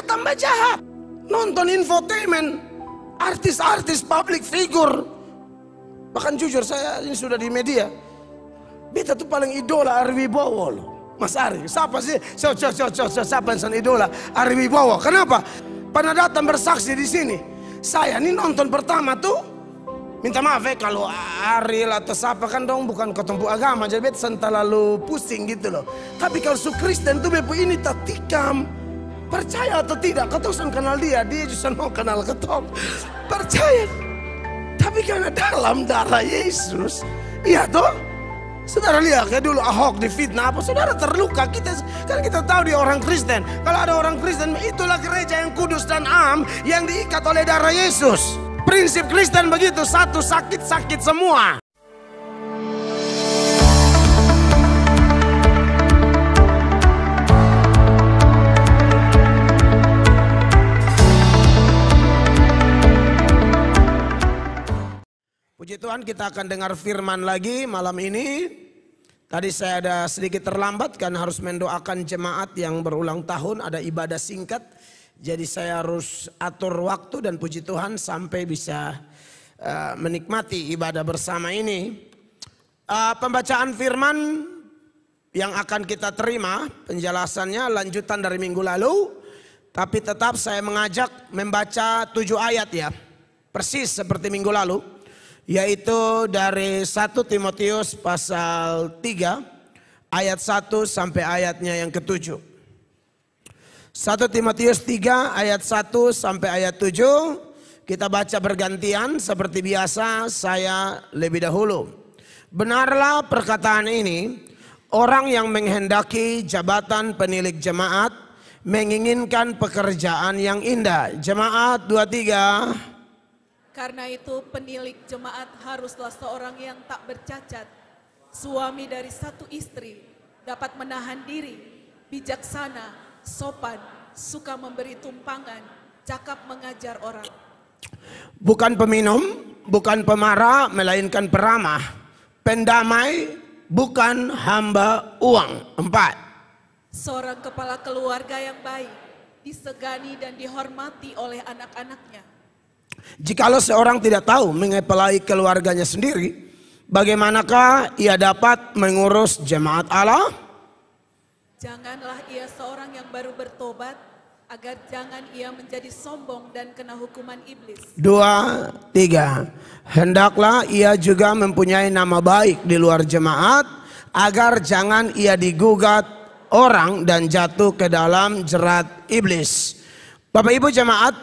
tambah jahat. Nonton infotainment, artis-artis, public figure. Bahkan jujur saya ini sudah di media. Beta tuh paling idola Ari Wibowo loh. Mas Ari, siapa sih? Siapa yang idola? Ari Wibowo. Kenapa? Pernah datang bersaksi di sini. Saya ini nonton pertama tuh, minta maaf ya kalau Ariel atau siapa kan dong bukan ketumpu agama, jadi beta terlalu pusing gitu loh. Tapi kalau su Kristen tuh bepu ini tak tikam. Percaya atau tidak, kau tuh kenal dia juga mau kenal ketom. Percaya. Tapi karena dalam darah Yesus, iya toh? Saudara lihat kayak dulu Ahok difitnah apa, saudara terluka. Kan kita tahu dia orang Kristen. Kalau ada orang Kristen, itulah gereja yang kudus dan am yang diikat oleh darah Yesus. Prinsip Kristen begitu, satu sakit-sakit semua. Puji Tuhan, kita akan dengar firman lagi malam ini. Tadi saya ada sedikit terlambat karena harus mendoakan jemaat yang berulang tahun, ada ibadah singkat. Jadi saya harus atur waktu dan puji Tuhan sampai bisa menikmati ibadah bersama ini. Pembacaan firman yang akan kita terima, penjelasannya lanjutan dari minggu lalu. Tapi tetap saya mengajak membaca 7 ayat ya, persis seperti minggu lalu. Yaitu dari 1 Timotius pasal 3 ayat 1 sampai ayatnya yang ke-7. 1 Timotius 3 ayat 1 sampai ayat 7. Kita baca bergantian seperti biasa, saya lebih dahulu. Benarlah perkataan ini, orang yang menghendaki jabatan penilik jemaat menginginkan pekerjaan yang indah. Jemaat 23. Karena itu penilik jemaat haruslah seorang yang tak bercacat, suami dari satu istri, dapat menahan diri, bijaksana, sopan, suka memberi tumpangan, cakap mengajar orang. Bukan peminum, bukan pemarah, melainkan peramah, pendamai, bukan hamba uang. 4. Seorang kepala keluarga yang baik, disegani dan dihormati oleh anak-anaknya. Jikalau seorang tidak tahu mengepelai keluarganya sendiri, bagaimanakah ia dapat mengurus jemaat Allah? Janganlah ia seorang yang baru bertobat, agar jangan ia menjadi sombong dan kena hukuman iblis. 2, 3. Hendaklah ia juga mempunyai nama baik di luar jemaat, agar jangan ia digugat orang dan jatuh ke dalam jerat iblis. Bapak Ibu jemaat,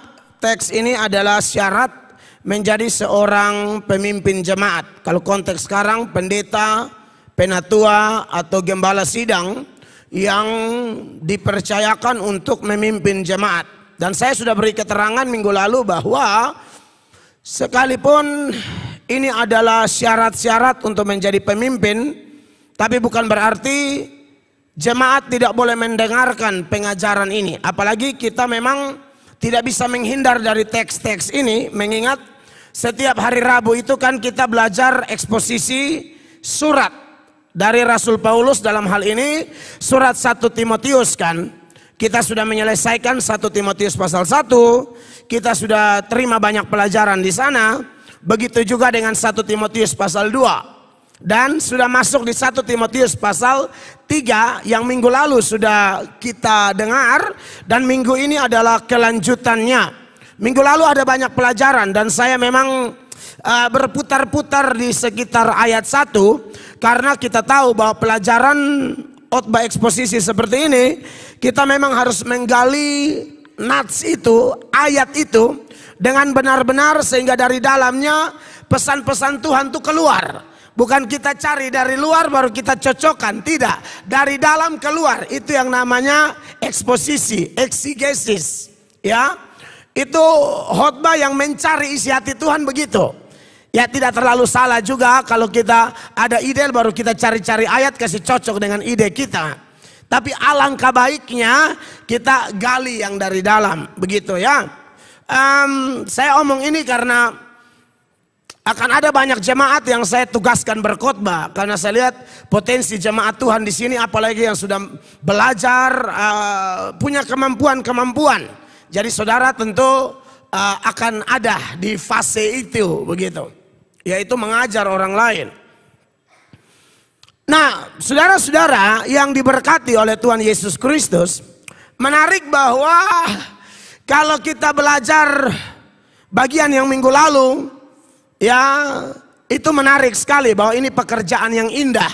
teks ini adalah syarat menjadi seorang pemimpin jemaat. Kalau konteks sekarang pendeta, penatua atau gembala sidang yang dipercayakan untuk memimpin jemaat. Dan saya sudah beri keterangan minggu lalu bahwa sekalipun ini adalah syarat-syarat untuk menjadi pemimpin, tapi bukan berarti jemaat tidak boleh mendengarkan pengajaran ini. Apalagi kita memang tidak bisa menghindar dari teks-teks ini, mengingat setiap hari Rabu itu kan kita belajar eksposisi surat dari Rasul Paulus. Dalam hal ini surat 1 Timotius kan. Kita sudah menyelesaikan 1 Timotius pasal 1. Kita sudah terima banyak pelajaran di sana. Begitu juga dengan 1 Timotius pasal 2. Dan sudah masuk di 1 Timotius pasal 3 yang minggu lalu sudah kita dengar. Dan minggu ini adalah kelanjutannya. Minggu lalu ada banyak pelajaran dan saya memang berputar-putar di sekitar ayat 1. Karena kita tahu bahwa pelajaran khotbah eksposisi seperti ini, kita memang harus menggali nats itu, ayat itu dengan benar-benar sehingga dari dalamnya pesan-pesan Tuhan itu keluar. Bukan kita cari dari luar baru kita cocokkan, tidak. Dari dalam keluar, itu yang namanya eksposisi, eksegesis. Ya, itu khotbah yang mencari isi hati Tuhan begitu. Ya tidak terlalu salah juga kalau kita ada ide baru kita cari-cari ayat kasih cocok dengan ide kita. Tapi alangkah baiknya kita gali yang dari dalam, begitu ya. Saya omong ini karena akan ada banyak jemaat yang saya tugaskan berkhotbah karena saya lihat potensi jemaat Tuhan di sini, apalagi yang sudah belajar punya kemampuan-kemampuan. Jadi saudara tentu akan ada di fase itu begitu. Yaitu mengajar orang lain. Nah, saudara-saudara yang diberkati oleh Tuhan Yesus Kristus, menarik bahwa kalau kita belajar bagian yang minggu lalu, ya itu menarik sekali bahwa ini pekerjaan yang indah.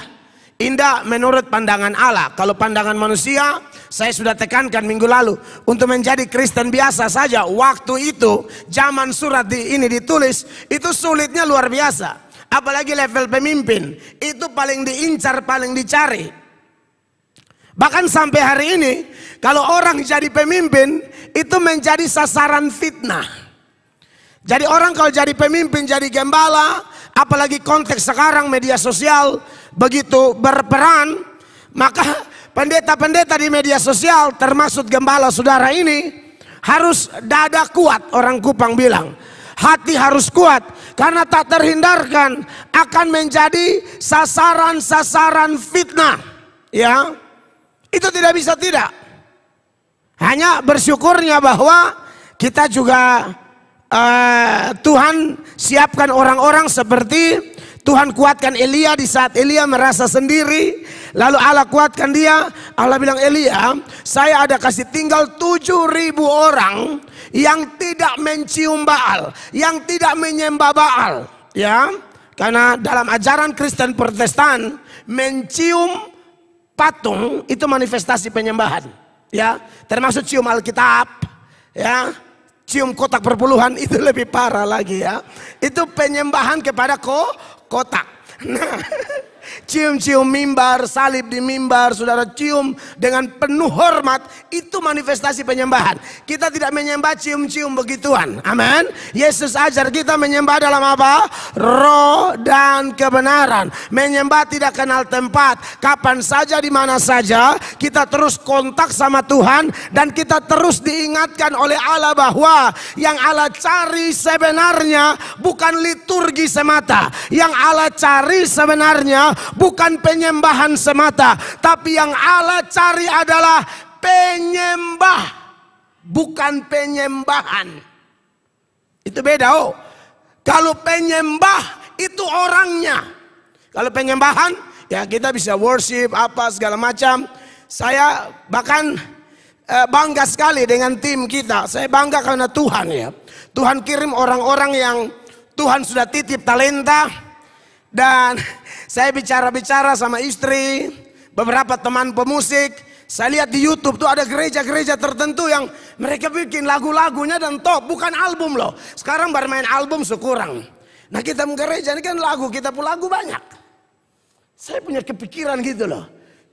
Indah menurut pandangan Allah. Kalau pandangan manusia, saya sudah tekankan minggu lalu, untuk menjadi Kristen biasa saja waktu itu, zaman surat ini ditulis, itu sulitnya luar biasa. Apalagi level pemimpin, itu paling diincar, paling dicari. Bahkan sampai hari ini, kalau orang jadi pemimpin, itu menjadi sasaran fitnah. Jadi orang kalau jadi pemimpin, jadi gembala, apalagi konteks sekarang media sosial begitu berperan, maka pendeta-pendeta di media sosial termasuk gembala saudara ini harus dada kuat, orang Kupang bilang. Hati harus kuat karena tak terhindarkan akan menjadi sasaran-sasaran fitnah. Ya, itu tidak bisa tidak. Hanya bersyukurnya bahwa kita juga Tuhan siapkan orang-orang seperti Tuhan kuatkan Elia di saat Elia merasa sendiri. Lalu Allah kuatkan dia. Allah bilang, Elia, saya ada kasih tinggal 7.000 orang yang tidak mencium Baal, yang tidak menyembah Baal. Ya, karena dalam ajaran Kristen Protestan, mencium patung itu manifestasi penyembahan. Ya, termasuk cium Alkitab. Ya, cium kotak perpuluhan itu lebih parah lagi ya. Itu penyembahan kepada kotak. Nah, cium-cium mimbar, salib di mimbar, saudara cium dengan penuh hormat, itu manifestasi penyembahan. Kita tidak menyembah cium-cium begituan. Amin. Yesus ajar kita menyembah dalam apa? Roh dan kebenaran. Menyembah tidak kenal tempat. Kapan saja, di mana saja, kita terus kontak sama Tuhan dan kita terus diingatkan oleh Allah bahwa yang Allah cari sebenarnya bukan liturgi semata. Yang Allah cari sebenarnya bukan penyembahan semata, tapi yang Allah cari adalah penyembah, bukan penyembahan. Itu beda. Oh, kalau penyembah itu orangnya. Kalau penyembahan ya kita bisa worship apa segala macam. Saya bahkan bangga sekali dengan tim kita. Saya bangga karena Tuhan ya. Tuhan kirim orang-orang yang Tuhan sudah titip talenta. Dan saya bicara-bicara sama istri, beberapa teman pemusik. Saya lihat di YouTube tuh ada gereja-gereja tertentu yang mereka bikin lagu-lagunya dan top, bukan album loh. Sekarang baru main album sekurang. Nah kita gereja ini kan lagu, kita pun lagu banyak. Saya punya kepikiran gitu loh.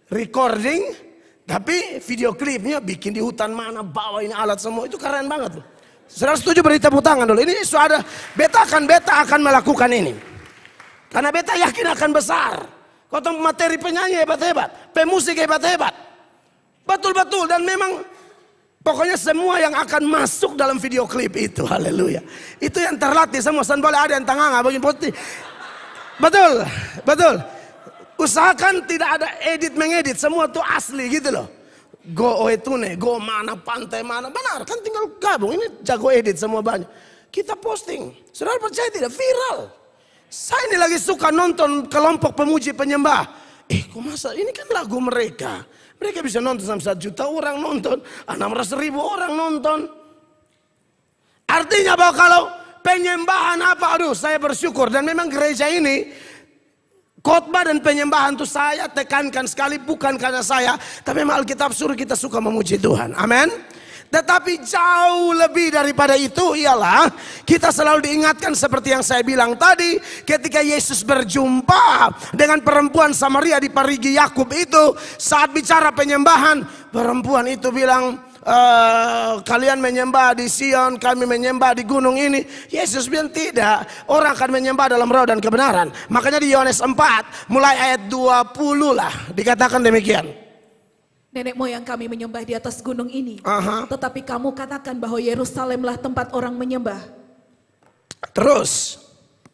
Recording, tapi video klipnya bikin di hutan mana, bawa ini alat semua, itu keren banget loh. Saudara setuju, beri tepuk tangan dulu. Ini sudah beta akan melakukan ini. Karena beta yakin akan besar. Kotong materi penyanyi hebat-hebat, pemusik hebat-hebat. Betul-betul, dan memang pokoknya semua yang akan masuk dalam video klip itu, haleluya. Itu yang terlatih semua, boleh ada yang tanganga bagian putih. Betul, betul. Usahakan tidak ada edit-mengedit, semua tuh asli gitu loh. Go Oetune, go mana, pantai mana, benar kan tinggal gabung. Ini jago edit semua banyak. Kita posting, saudara percaya tidak, viral. Saya ini lagi suka nonton kelompok pemuji penyembah. Kok masa ini kan lagu mereka. Mereka bisa nonton sampai 1 juta orang nonton, 600.000 orang nonton. Artinya bahwa kalau penyembahan apa, aduh saya bersyukur. Dan memang gereja ini khotbah dan penyembahan itu saya tekankan sekali, bukan karena saya, tapi memang Alkitab suruh kita suka memuji Tuhan. Amin. Tetapi jauh lebih daripada itu ialah kita selalu diingatkan seperti yang saya bilang tadi, ketika Yesus berjumpa dengan perempuan Samaria di Parigi Yakub itu, saat bicara penyembahan, perempuan itu bilang, kalian menyembah di Sion, kami menyembah di gunung ini. Yesus bilang tidak, orang akan menyembah dalam roh dan kebenaran. Makanya di Yohanes 4 mulai ayat 20 lah dikatakan demikian. Nenek moyang kami menyembah di atas gunung ini. Tetapi kamu katakan bahwa Yerusalemlah tempat orang menyembah. Terus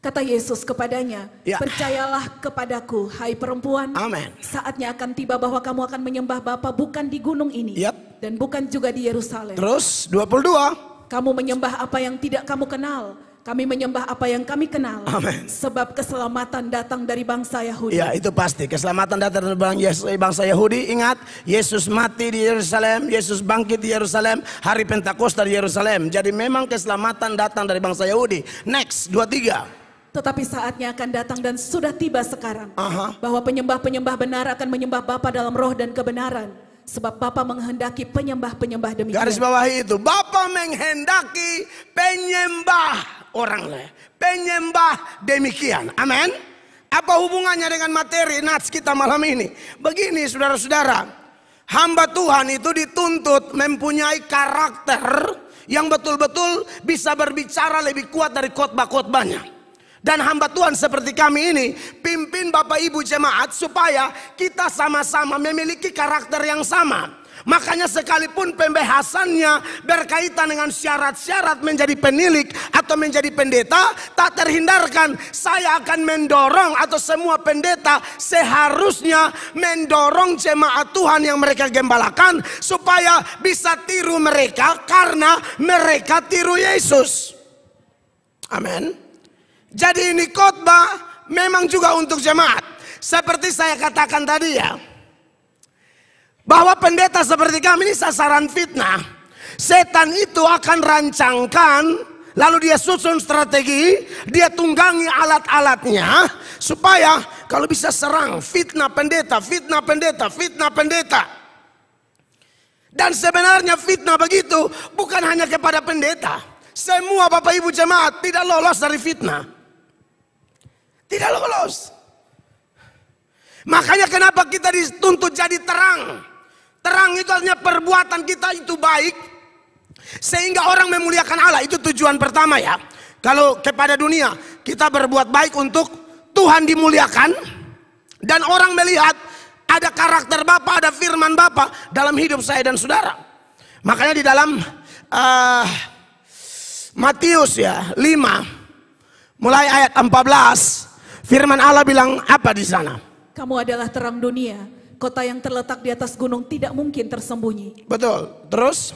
Kata Yesus kepadanya, Ya. percayalah kepadaku, hai perempuan. Amin. Saatnya akan tiba bahwa kamu akan menyembah Bapa bukan di gunung ini. Yap. Dan bukan juga di Yerusalem. Terus 22. Kamu menyembah apa yang tidak kamu kenal. Kami menyembah apa yang kami kenal. Amin. Sebab keselamatan datang dari bangsa Yahudi. Ya, itu pasti. Keselamatan datang dari bangsa Yahudi. Ingat, Yesus mati di Yerusalem, Yesus bangkit di Yerusalem, hari Pentakosta di Yerusalem. Jadi memang keselamatan datang dari bangsa Yahudi. Next, 23. Tetapi saatnya akan datang dan sudah tiba sekarang. Aha. Bahwa penyembah-penyembah benar akan menyembah Bapa dalam roh dan kebenaran. Sebab Bapa menghendaki penyembah-penyembah demikian. Garis bawahi itu, Bapa menghendaki penyembah orang lain, penyembah demikian. Amin. Apa hubungannya dengan materi nats kita malam ini? Begini saudara-saudara, hamba Tuhan itu dituntut mempunyai karakter yang betul-betul bisa berbicara lebih kuat dari khotbah-khotbahnya. Dan hamba Tuhan seperti kami ini pimpin Bapak Ibu jemaat supaya kita sama-sama memiliki karakter yang sama. Makanya sekalipun pembahasannya berkaitan dengan syarat-syarat menjadi penilik atau menjadi pendeta, tak terhindarkan saya akan mendorong atau semua pendeta seharusnya mendorong jemaat Tuhan yang mereka gembalakan supaya bisa tiru mereka karena mereka tiru Yesus. Amin. Jadi ini khotbah memang juga untuk jemaat. Seperti saya katakan tadi ya, bahwa pendeta seperti kami ini sasaran fitnah. Setan itu akan rancangkan, lalu dia susun strategi, dia tunggangi alat-alatnya supaya kalau bisa serang fitnah pendeta, fitnah pendeta, fitnah pendeta. Dan sebenarnya fitnah begitu bukan hanya kepada pendeta. Semua Bapak Ibu jemaat tidak lolos dari fitnah. Tidak lolos. Makanya kenapa kita dituntut jadi terang. Terang itu artinya perbuatan kita itu baik, sehingga orang memuliakan Allah. Itu tujuan pertama ya. Kalau kepada dunia kita berbuat baik untuk Tuhan dimuliakan, dan orang melihat ada karakter Bapa, ada firman Bapa dalam hidup saya dan saudara. Makanya di dalam Matius ya 5 mulai ayat 14, firman Allah bilang apa di sana? Kamu adalah terang dunia. Kota yang terletak di atas gunung tidak mungkin tersembunyi. Betul. Terus?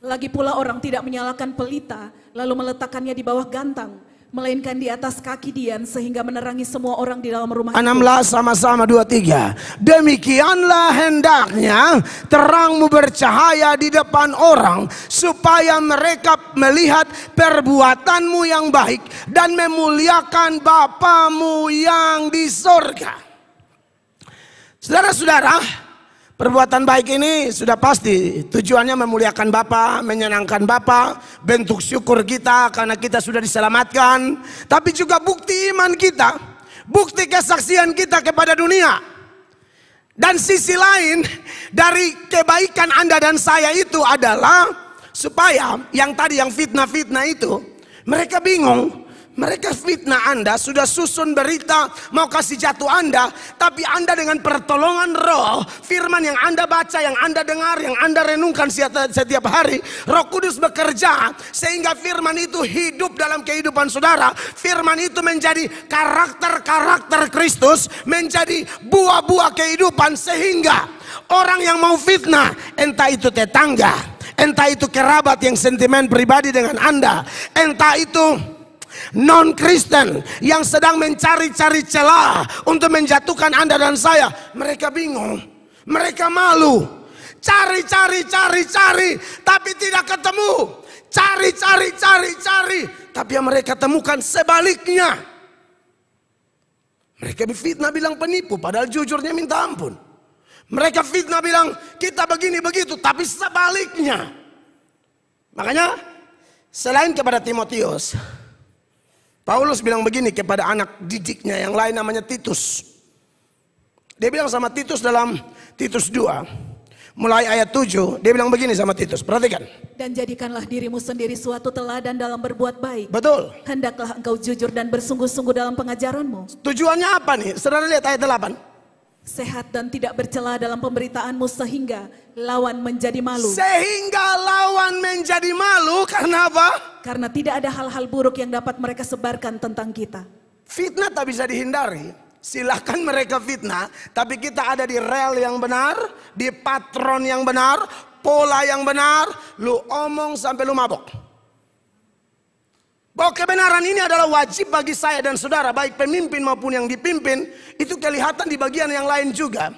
Lagi pula orang tidak menyalakan pelita lalu meletakkannya di bawah gantang, melainkan di atas kaki dian sehingga menerangi semua orang di dalam rumah 16 sama-sama 23. Demikianlah hendaknya terangmu bercahaya di depan orang supaya mereka melihat perbuatanmu yang baik dan memuliakan Bapamu yang di sorga. Saudara-saudara, perbuatan baik ini sudah pasti tujuannya memuliakan Bapa, menyenangkan Bapa, bentuk syukur kita karena kita sudah diselamatkan, tapi juga bukti iman kita, bukti kesaksian kita kepada dunia. Dan sisi lain dari kebaikan Anda dan saya itu adalah supaya yang tadi yang fitnah-fitnah itu mereka bingung. Mereka fitnah Anda, sudah susun berita mau kasih jatuh Anda, tapi Anda dengan pertolongan Roh, firman yang Anda baca, yang Anda dengar, yang Anda renungkan setiap hari, Roh Kudus bekerja sehingga firman itu hidup dalam kehidupan saudara. Firman itu menjadi karakter-karakter Kristus, menjadi buah-buah kehidupan, sehingga orang yang mau fitnah, entah itu tetangga, entah itu kerabat yang sentimen pribadi dengan Anda, entah itu non-Kristen yang sedang mencari-cari celah untuk menjatuhkan Anda dan saya, mereka bingung, mereka malu, cari, tapi tidak ketemu, cari, tapi yang mereka temukan sebaliknya. Mereka fitnah bilang penipu, padahal jujurnya minta ampun. Mereka fitnah bilang kita begini begitu, tapi sebaliknya. Makanya selain kepada Timotius, Paulus bilang begini kepada anak didiknya yang lain namanya Titus. Dia bilang sama Titus dalam Titus 2 mulai ayat 7, dia bilang begini sama Titus, perhatikan. Dan jadikanlah dirimu sendiri suatu teladan dalam berbuat baik. Betul. Hendaklah engkau jujur dan bersungguh-sungguh dalam pengajaranmu. Tujuannya apa nih? Saudara lihat ayat 8. Sehat dan tidak bercela dalam pemberitaanmu sehingga lawan menjadi malu. Sehingga lawan menjadi malu Karena apa? Karena tidak ada hal-hal buruk yang dapat mereka sebarkan tentang kita. Fitnah tak bisa dihindari. Silahkan mereka fitnah, tapi kita ada di rel yang benar, di patron yang benar, pola yang benar. Lu omong sampai lu mabok. Bahwa kebenaran ini adalah wajib bagi saya dan saudara, baik pemimpin maupun yang dipimpin. Itu kelihatan di bagian yang lain juga.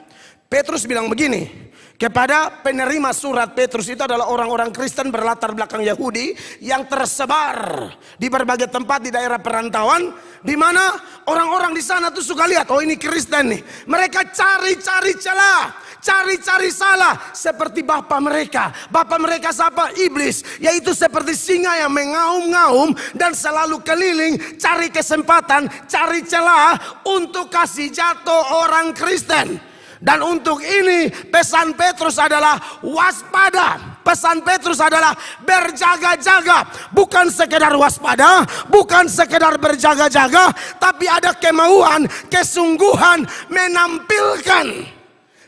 Petrus bilang begini kepada penerima surat. Petrus itu adalah orang-orang Kristen berlatar belakang Yahudi yang tersebar di berbagai tempat di daerah perantauan, di mana orang-orang di sana tuh suka lihat, oh ini Kristen nih. Mereka cari-cari celah, cari-cari salah, seperti bapak mereka. Bapak mereka siapa? Iblis. Yaitu seperti singa yang mengaum-ngaum dan selalu keliling cari kesempatan, cari celah untuk kasih jatuh orang Kristen. Dan untuk ini pesan Petrus adalah waspada. Pesan Petrus adalah berjaga-jaga. Bukan sekedar waspada, bukan sekedar berjaga-jaga, tapi ada kemauan, kesungguhan menampilkan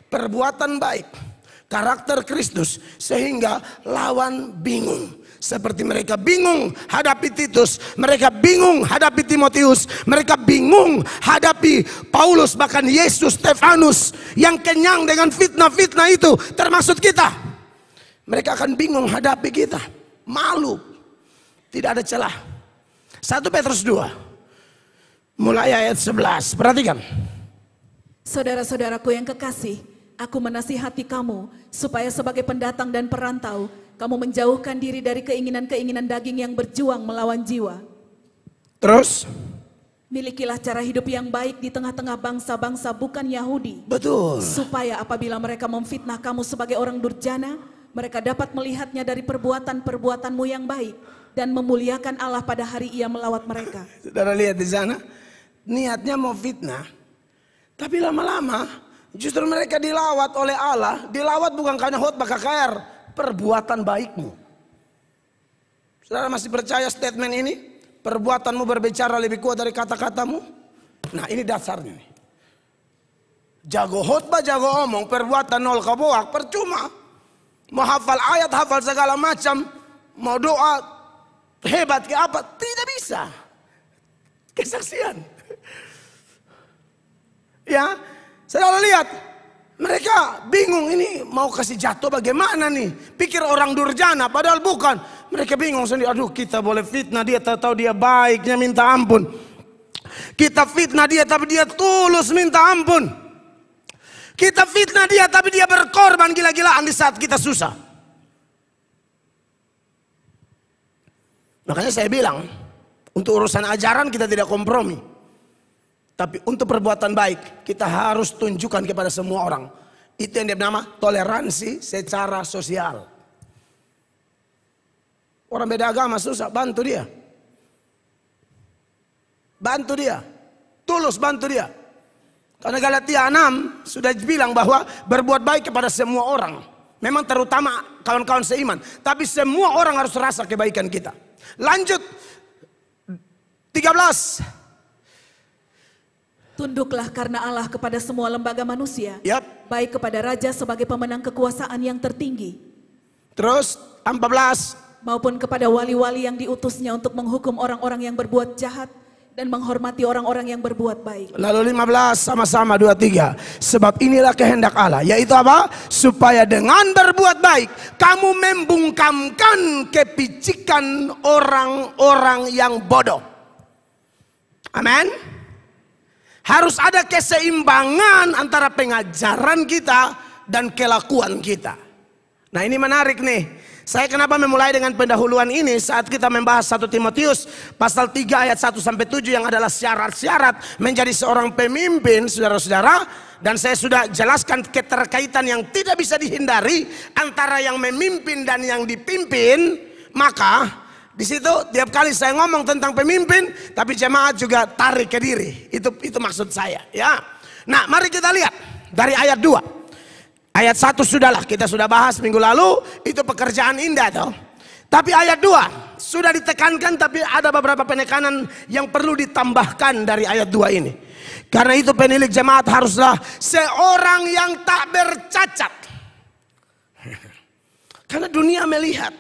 perbuatan baik, karakter Kristus, sehingga lawan bingung. Seperti mereka bingung hadapi Titus, mereka bingung hadapi Timotius, mereka bingung hadapi Paulus, bahkan Yesus, Stefanus yang kenyang dengan fitnah-fitnah itu, termasuk kita. Mereka akan bingung hadapi kita, malu, tidak ada celah. 1 Petrus 2 mulai ayat 11, perhatikan. Saudara-saudaraku yang kekasih, aku menasihati kamu supaya sebagai pendatang dan perantau kamu menjauhkan diri dari keinginan-keinginan daging yang berjuang melawan jiwa. Terus? Milikilah cara hidup yang baik di tengah-tengah bangsa-bangsa bukan Yahudi. Betul. Supaya apabila mereka memfitnah kamu sebagai orang durjana, mereka dapat melihatnya dari perbuatan-perbuatanmu yang baik dan memuliakan Allah pada hari Ia melawat mereka. Saudara lihat di sana, niatnya mau fitnah, tapi lama-lama justru mereka dilawat oleh Allah. Dilawat bukan karena khotbah KKR, perbuatan baikmu. Saudara masih percaya statement ini? Perbuatanmu berbicara lebih kuat dari kata-katamu. Nah ini dasarnya nih. Jago khotbah, jago omong, perbuatan nol kaboak, percuma. Mau hafal ayat, hafal segala macam, mau doa hebat ke apa, tidak bisa. Kesaksian. Ya, saudara lihat. Mereka bingung, ini mau kasih jatuh bagaimana nih. Pikir orang durjana, padahal bukan. Mereka bingung sendiri, aduh kita boleh fitnah dia, tahu dia baiknya minta ampun. Kita fitnah dia tapi dia tulus minta ampun. Kita fitnah dia tapi dia berkorban gila-gilaan di saat kita susah. Makanya saya bilang, untuk urusan ajaran kita tidak kompromi. Tapi untuk perbuatan baik kita harus tunjukkan kepada semua orang. Itu yang bernama toleransi secara sosial. Orang beda agama susah, bantu dia. Bantu dia. Tulus bantu dia. Karena Galatia 6 sudah bilang bahwa berbuat baik kepada semua orang. Memang terutama kawan-kawan seiman. Tapi semua orang harus rasa kebaikan kita. Lanjut 13. Tunduklah karena Allah kepada semua lembaga manusia, baik kepada raja sebagai pemenang kekuasaan yang tertinggi. Terus 14. Maupun kepada wali-wali yang diutusnya untuk menghukum orang-orang yang berbuat jahat dan menghormati orang-orang yang berbuat baik. Lalu 15 sama-sama 23. Sebab inilah kehendak Allah, yaitu apa? Supaya dengan berbuat baik kamu membungkamkan kepicikan orang-orang yang bodoh. Amin. Harus ada keseimbangan antara pengajaran kita dan kelakuan kita. Nah ini menarik nih. Saya kenapa memulai dengan pendahuluan ini saat kita membahas 1 Timotius pasal 3 ayat 1-7 yang adalah syarat-syarat menjadi seorang pemimpin, saudara-saudara. Dan saya sudah jelaskan keterkaitan yang tidak bisa dihindari antara yang memimpin dan yang dipimpin. Maka di situ tiap kali saya ngomong tentang pemimpin, tapi jemaat juga tarik ke diri. Itu maksud saya, ya. Nah, mari kita lihat dari ayat 2. Ayat 1 sudahlah, kita sudah bahas minggu lalu, itu pekerjaan indah toh. Tapi ayat 2 sudah ditekankan, tapi ada beberapa penekanan yang perlu ditambahkan dari ayat 2 ini. Karena itu penilik jemaat haruslah seorang yang tak bercacat. Karena dunia melihat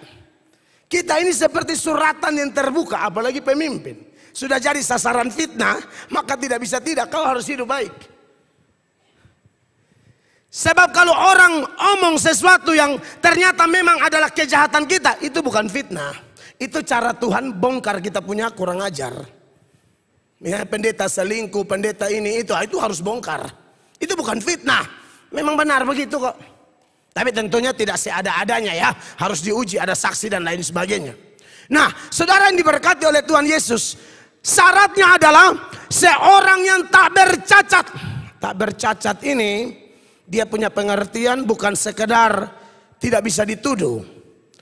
Kita ini seperti suratan yang terbuka, apalagi pemimpin. Sudah jadi sasaran fitnah, maka tidak bisa tidak, kau harus hidup baik. Sebab kalau orang omong sesuatu yang ternyata memang adalah kejahatan kita, itu bukan fitnah. Itu cara Tuhan bongkar kita punya kurang ajar. Misalnya pendeta selingkuh, pendeta ini itu harus bongkar. Itu bukan fitnah. Memang benar begitu kok. Tapi tentunya tidak seada-adanya ya. Harus diuji, ada saksi dan lain sebagainya. Nah, saudara yang diberkati oleh Tuhan Yesus, syaratnya adalah seorang yang tak bercacat. Tak bercacat ini, dia punya pengertian bukan sekedar tidak bisa dituduh.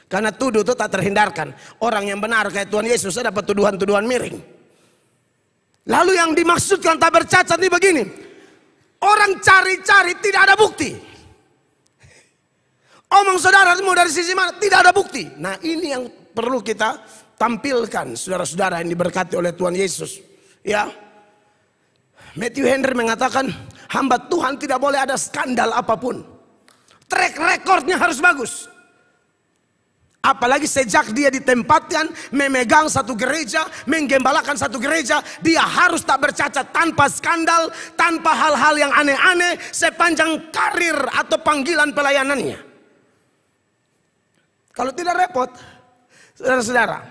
Karena tuduh itu tak terhindarkan. Orang yang benar kayak Tuhan Yesus dapat tuduhan-tuduhan miring. Lalu yang dimaksudkan tak bercacat ini begini. Orang cari-cari tidak ada bukti. Omong saudara mau dari sisi mana? Tidak ada bukti. Nah ini yang perlu kita tampilkan, saudara-saudara yang diberkati oleh Tuhan Yesus. Ya, Matthew Henry mengatakan hamba Tuhan tidak boleh ada skandal apapun. Track recordnya harus bagus. Apalagi sejak dia ditempatkan memegang satu gereja, menggembalakan satu gereja, dia harus tak bercacat, tanpa skandal, tanpa hal-hal yang aneh-aneh sepanjang karir atau panggilan pelayanannya. Kalau tidak repot, saudara-saudara.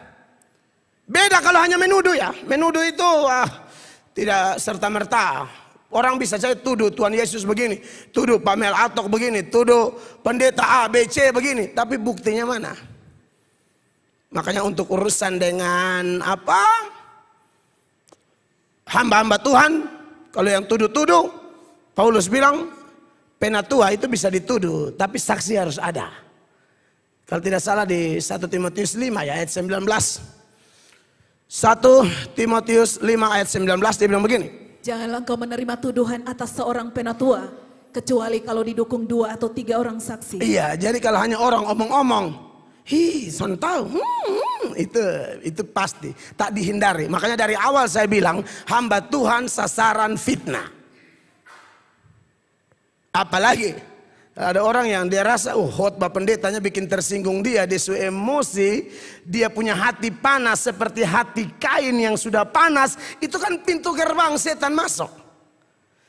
Beda kalau hanya menuduh ya. Menuduh itu tidak serta-merta. Orang bisa saja tuduh Tuhan Yesus begini, tuduh Pak Mel Atok begini, tuduh pendeta A, B, C begini. Tapi buktinya mana? Makanya untuk urusan dengan hamba-hamba Tuhan, kalau yang tuduh-tuduh, Paulus bilang penatua itu bisa dituduh, tapi saksi harus ada. Kalau tidak salah di 1 Timotius 5 ya, ayat 19. 1 Timotius 5 ayat 19 dia bilang begini. Janganlah engkau menerima tuduhan atas seorang penatua, kecuali kalau didukung 2 atau 3 orang saksi. Iya, jadi kalau hanya orang omong-omong, son tahu, itu pasti tak dihindari. Makanya dari awal saya bilang hamba Tuhan sasaran fitnah. Apalagi ada orang yang dia rasa khotbah pendetanya bikin tersinggung dia su emosi, dia punya hati panas seperti hati Kain yang sudah panas, itu kan pintu gerbang setan masuk.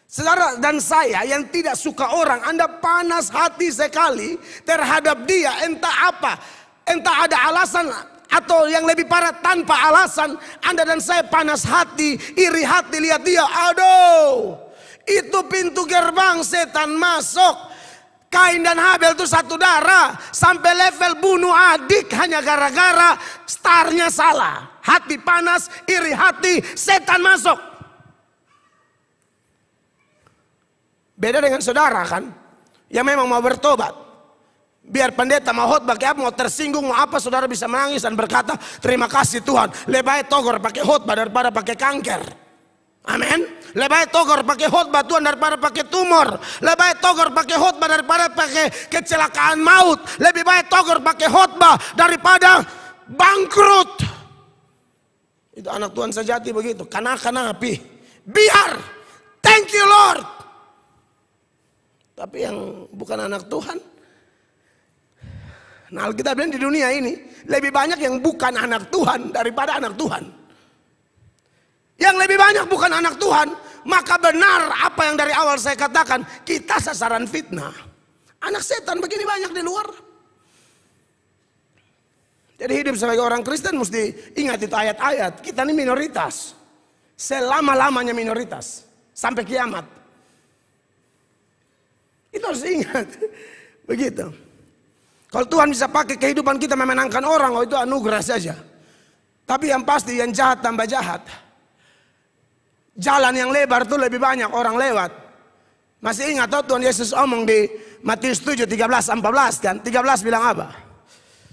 Saudara dan saya yang tidak suka orang, Anda panas hati sekali terhadap dia, entah apa, entah ada alasan atau yang lebih parah tanpa alasan, Anda dan saya panas hati, iri hati lihat dia, aduh, itu pintu gerbang setan masuk. Kain dan Habel itu satu darah, sampai level bunuh adik hanya gara-gara startnya salah. Hati panas, iri hati, setan masuk. Beda dengan saudara kan, yang memang mau bertobat. Biar pendeta mau khotbah kayak apa, mau tersinggung, mau apa, saudara bisa menangis dan berkata, terima kasih Tuhan, lebih baik togor pakai khotbah daripada pakai kanker. Amin. Lebih baik togor pakai khotbah Tuhan daripada pakai tumor. Lebih baik togor pakai khotbah daripada pakai kecelakaan maut. Lebih baik togor pakai khotbah daripada bangkrut. Itu anak Tuhan sejati begitu. Kana-kana api. Biar. Thank you Lord. Tapi yang bukan anak Tuhan. Nah Alkitab bilang di dunia ini lebih banyak yang bukan anak Tuhan daripada anak Tuhan. Yang lebih banyak bukan anak Tuhan, maka benar apa yang dari awal saya katakan, kita sasaran fitnah. Anak setan begini banyak di luar. Jadi hidup sebagai orang Kristen mesti ingat itu ayat-ayat. Kita ini minoritas. Selama-lamanya minoritas. Sampai kiamat. Itu harus ingat. Begitu. Kalau Tuhan bisa pakai kehidupan kita memenangkan orang, itu anugerah saja. Tapi yang pasti yang jahat tambah jahat. Jalan yang lebar itu lebih banyak orang lewat. Masih ingat tuh Tuhan Yesus omong di Matius 7, 13-14 kan. 13 bilang apa?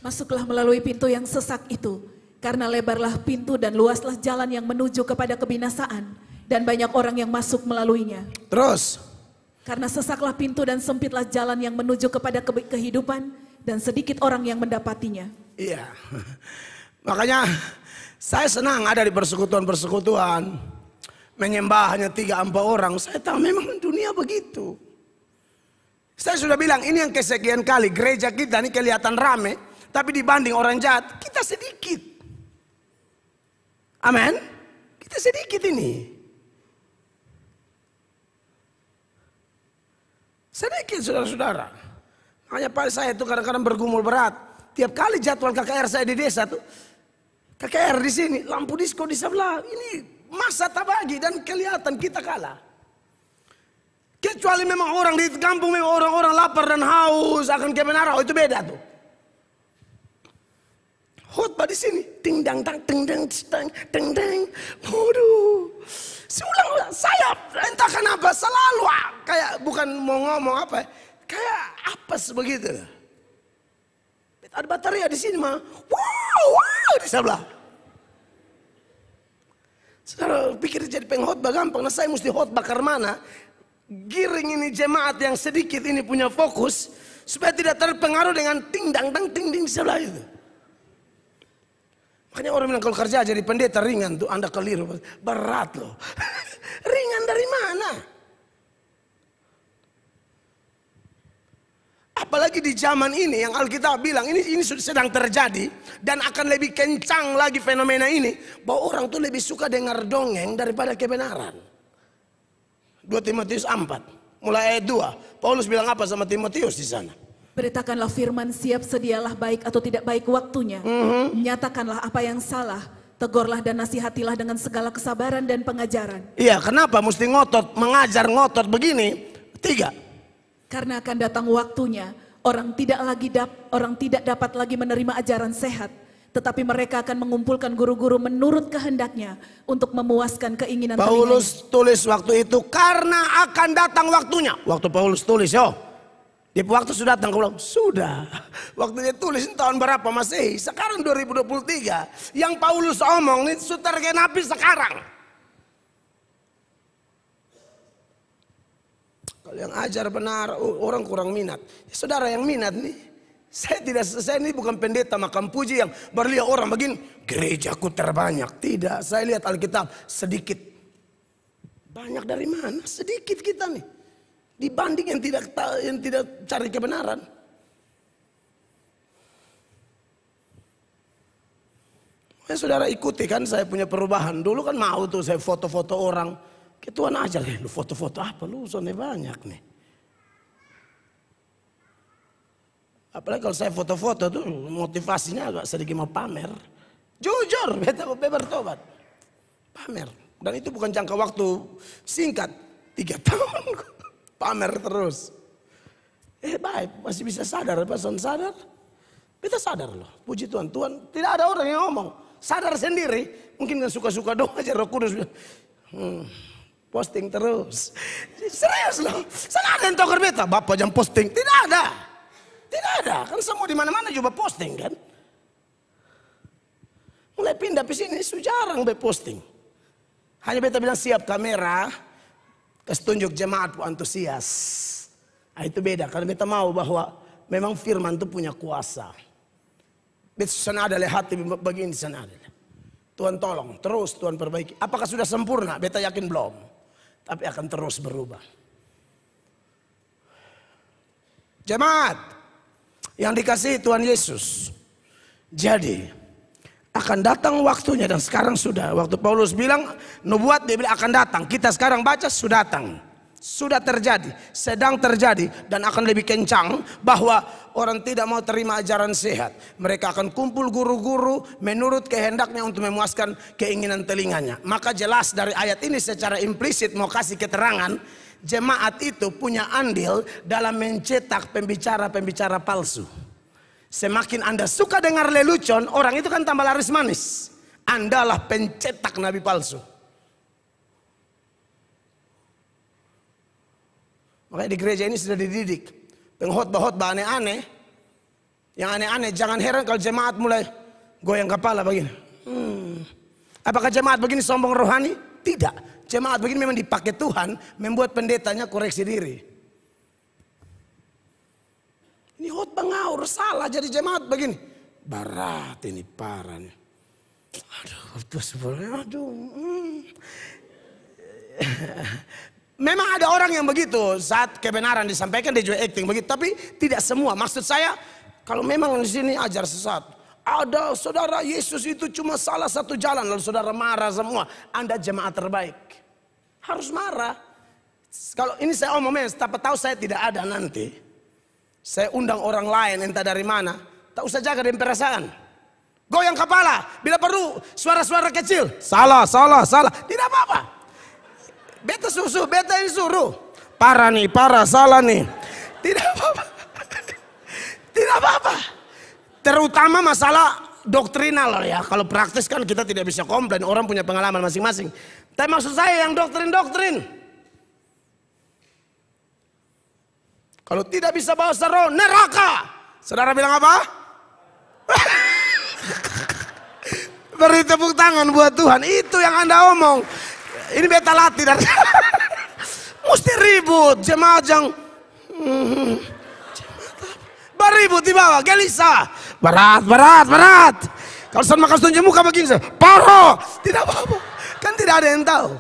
Masuklah melalui pintu yang sesak itu. Karena lebarlah pintu dan luaslah jalan yang menuju kepada kebinasaan. Dan banyak orang yang masuk melaluinya. Terus? Karena sesaklah pintu dan sempitlah jalan yang menuju kepada kehidupan. Dan sedikit orang yang mendapatinya. Iya. Makanya saya senang ada di persekutuan-persekutuan. Menyembah hanya 3-4 orang. Saya tahu memang dunia begitu. Saya sudah bilang ini yang kesekian kali gereja kita ini kelihatan rame. Tapi dibanding orang jahat, kita sedikit. Amin. Kita sedikit ini. Sedikit saudara-saudara. Hanya Pak saya itu kadang-kadang bergumul berat. Tiap kali jadwal KKR saya di desa tuh. KKR di sini, lampu disko di sebelah. Ini masa tabagi dan kelihatan kita kalah. Kecuali memang orang di kampung, memang orang-orang lapar dan haus akan kebenaran. Oh, itu beda tuh. Khotbah di sini, ting dang dang ting dang ting dang. Waduh. Seulang-ulang saya entah kenapa selalu kayak bukan mau ngomong apa, kayak apes begitu. Ada bateria di sini mah. Wow di sebelah. Saudara pikir jadi pengkhotbah gampang. Nah saya mesti khotbah karena mana? Giring ini jemaat yang sedikit ini punya fokus supaya tidak terpengaruh dengan ting dang dang ting ding di sebelah itu. Makanya orang bilang kalau kerja jadi pendeta ringan tuh, Anda keliru. Berat loh. Ringan dari mana? Apalagi di zaman ini yang Alkitab bilang ini sedang terjadi. Dan akan lebih kencang lagi fenomena ini. Bahwa orang tuh lebih suka dengar dongeng daripada kebenaran. 2 Timotius 4 mulai ayat 2. Paulus bilang apa sama Timotius di sana? Beritakanlah firman, siap sedialah baik atau tidak baik waktunya. Nyatakanlah apa yang salah, tegurlah dan nasihatilah dengan segala kesabaran dan pengajaran. Iya, kenapa mesti ngotot, mengajar ngotot begini? 3. Karena akan datang waktunya, orang tidak dapat lagi menerima ajaran sehat, tetapi mereka akan mengumpulkan guru-guru menurut kehendaknya untuk memuaskan keinginan Paulus tulis waktu itu karena akan datang waktunya. Waktu Paulus tulis, di waktu sudah datang, aku bilang, sudah. Waktunya tulis tahun berapa Masehi? Sekarang 2023. Yang Paulus omong ini sudah tergenapi sekarang. Kalau yang ajar benar, orang kurang minat. Ya, saudara yang minat nih. Saya ini bukan pendeta makam puji yang berlihat orang begini. Gerejaku terbanyak. Tidak, saya lihat Alkitab sedikit. Banyak dari mana? Sedikit kita nih. Dibanding yang tidak cari kebenaran. Saudara ikuti kan saya punya perubahan. Dulu kan mau tuh saya foto-foto orang. Ketuan ajar, lu foto-foto apa? Lu soalnya banyak nih. Apalagi kalau saya foto-foto tuh motivasinya agak sedikit mau pamer. Jujur, beta bertobat. Pamer. Dan itu bukan jangka waktu singkat. 3 tahun. Pamer terus. Baik, masih bisa sadar. Pas sadar, kita sadar loh. Puji Tuhan, Tuhan tidak ada orang yang ngomong. Sadar sendiri, mungkin gak suka-suka doang aja Roh Kudus. Posting terus. Serius loh, sana ada yang toker beta, Bapak jam posting. Tidak ada. Tidak ada, kan semua di mana-mana juga posting kan. Mulai pindah ke sini, jarang be posting. Hanya beta bilang siap kamera. Kasih tunjuk jemaat antusias. Nah, itu beda karena kita mau bahwa memang firman itu punya kuasa. Beta sana ada hati begini sana ada. Tuhan tolong, terus Tuhan perbaiki. Apakah sudah sempurna? Beta yakin belum. Tapi akan terus berubah. Jemaat yang dikasihi Tuhan Yesus. Jadi akan datang waktunya dan sekarang sudah. Waktu Paulus bilang nubuat dia bilang akan datang. Kita sekarang baca sudah datang. Sudah terjadi, sedang terjadi dan akan lebih kencang bahwa orang tidak mau terima ajaran sehat. Mereka akan kumpul guru-guru menurut kehendaknya untuk memuaskan keinginan telinganya. Maka jelas dari ayat ini secara implisit mau kasih keterangan jemaat itu punya andil dalam mencetak pembicara-pembicara palsu. Semakin Anda suka dengar lelucon, orang itu kan tambah laris manis. Andalah pencetak nabi palsu. Makanya di gereja ini sudah dididik. Pengkhotbah-khotbah aneh-aneh. Yang aneh-aneh, jangan heran kalau jemaat mulai goyang kepala begini. Apakah jemaat begini sombong rohani? Tidak. Jemaat begini memang dipakai Tuhan membuat pendetanya koreksi diri. Ini khotbah ngawur, salah jadi jemaat begini. Barat ini parah nih. Aduh. Memang ada orang yang begitu saat kebenaran disampaikan dia juga acting begitu. Tapi tidak semua. Maksud saya Kalau memang di sini ajar sesat, ada saudara Yesus itu cuma salah satu jalan, lalu saudara marah semua, Anda jemaat terbaik. Harus marah. Kalau ini saya omongin, siapa tahu saya tidak ada nanti. Saya undang orang lain entah dari mana, tak usah jaga dengan perasaan. Goyang kepala, bila perlu suara-suara kecil. Salah, tidak apa-apa. Beta susu, beta yang suruh. Parah nih, parah, salah nih. Tidak apa-apa. Tidak apa-apa. Terutama masalah doktrinal ya. Kalau praktis kan kita tidak bisa komplain. Orang punya pengalaman masing-masing. Tapi maksud saya yang doktrin-doktrin. Kalau tidak bisa bawa roh, neraka. Saudara bilang apa? Beri tepuk tangan buat Tuhan. Itu yang Anda omong. Ini beta latih dari mesti ribut. Jemaat yang beribut di bawah, gelisah. Berat. Kalau saya makan tunjuk muka begini, paro. Tidak apa-apa. Kan tidak ada yang tahu.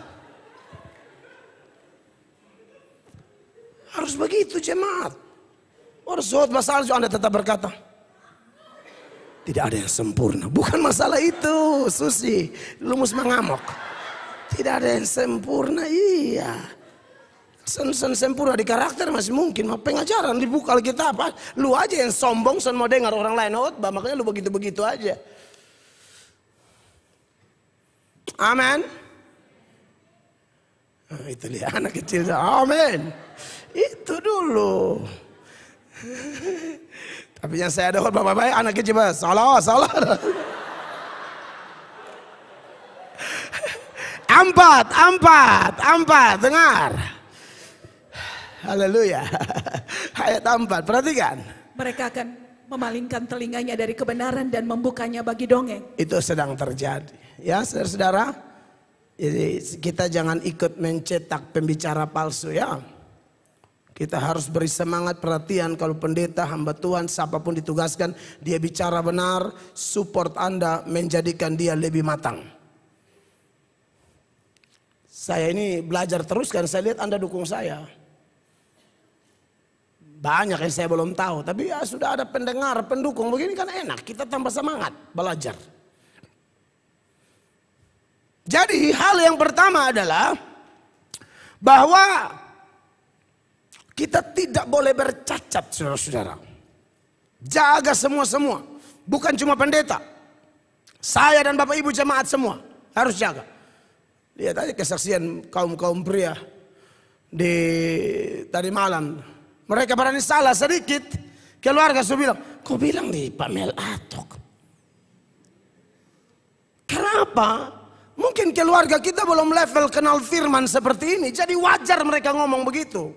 Harus begitu jemaat. Harus zuhud masalah Anda tetap berkata. Tidak ada yang sempurna. Bukan masalah itu, Susi. Lumus mengamuk. Tidak ada yang sempurna, iya. Sen sempurna di karakter masih mungkin. Pengajaran dibuka Alkitab. Lu aja yang sombong, sen mau dengar orang lain khotbah. Makanya lu begitu-begitu aja. Amin. Nah, itu lihat anak kecil. Amin. Itu dulu. Tapi yang saya ada bapak-bapak anak kecil. Salah. Empat. Dengar. Haleluya. Ayat 4. Perhatikan. Mereka akan memalingkan telinganya dari kebenaran dan membukanya bagi dongeng. Itu sedang terjadi. Ya saudara-saudara. Jadi kita jangan ikut mencetak pembicara palsu ya. Kita harus beri semangat perhatian kalau pendeta, hamba Tuhan, siapapun ditugaskan. Dia bicara benar, support Anda menjadikan dia lebih matang. Saya ini belajar terus kan, saya lihat Anda dukung saya. Banyak yang saya belum tahu, tapi ya sudah ada pendengar, pendukung, begini kan enak. Kita tambah semangat belajar. Jadi hal yang pertama adalah bahwa kita tidak boleh bercacat saudara-saudara. Jaga semua. Bukan cuma pendeta. Saya dan Bapak Ibu jemaat semua harus jaga. Lihat aja kesaksian kaum pria di tadi malam. Mereka berani salah sedikit. Keluarga sudah bilang, kau bilang di Pak Mel Atok. Kenapa? Mungkin keluarga kita belum level kenal firman seperti ini. Jadi wajar mereka ngomong begitu.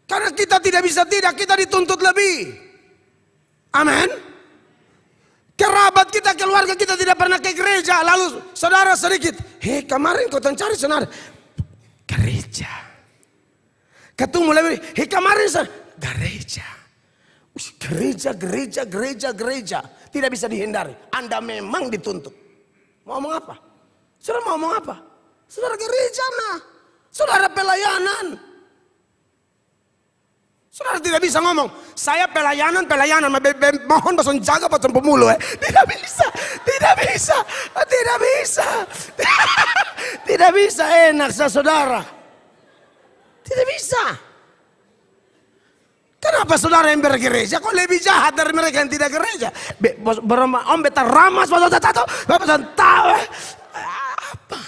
Karena kita tidak bisa kita dituntut lebih. Amin. Kerabat kita, keluarga kita tidak pernah ke gereja. Lalu saudara sedikit. Kemarin kau cari saudara. Gereja. Ketemu lebih. Kemarin gereja. Gereja. Tidak bisa dihindari. Anda memang dituntut. Mau ngomong apa? Saudara mau ngomong apa? Saudara gereja nah. Saudara pelayanan. Saudara tidak bisa ngomong, saya pelayanan, mohon pasang jaga pasang pemulu Tidak bisa enak saudara. Tidak bisa. Kenapa saudara yang bergereja kok lebih jahat dari mereka yang tidak gereja? Om beta ramas, apa?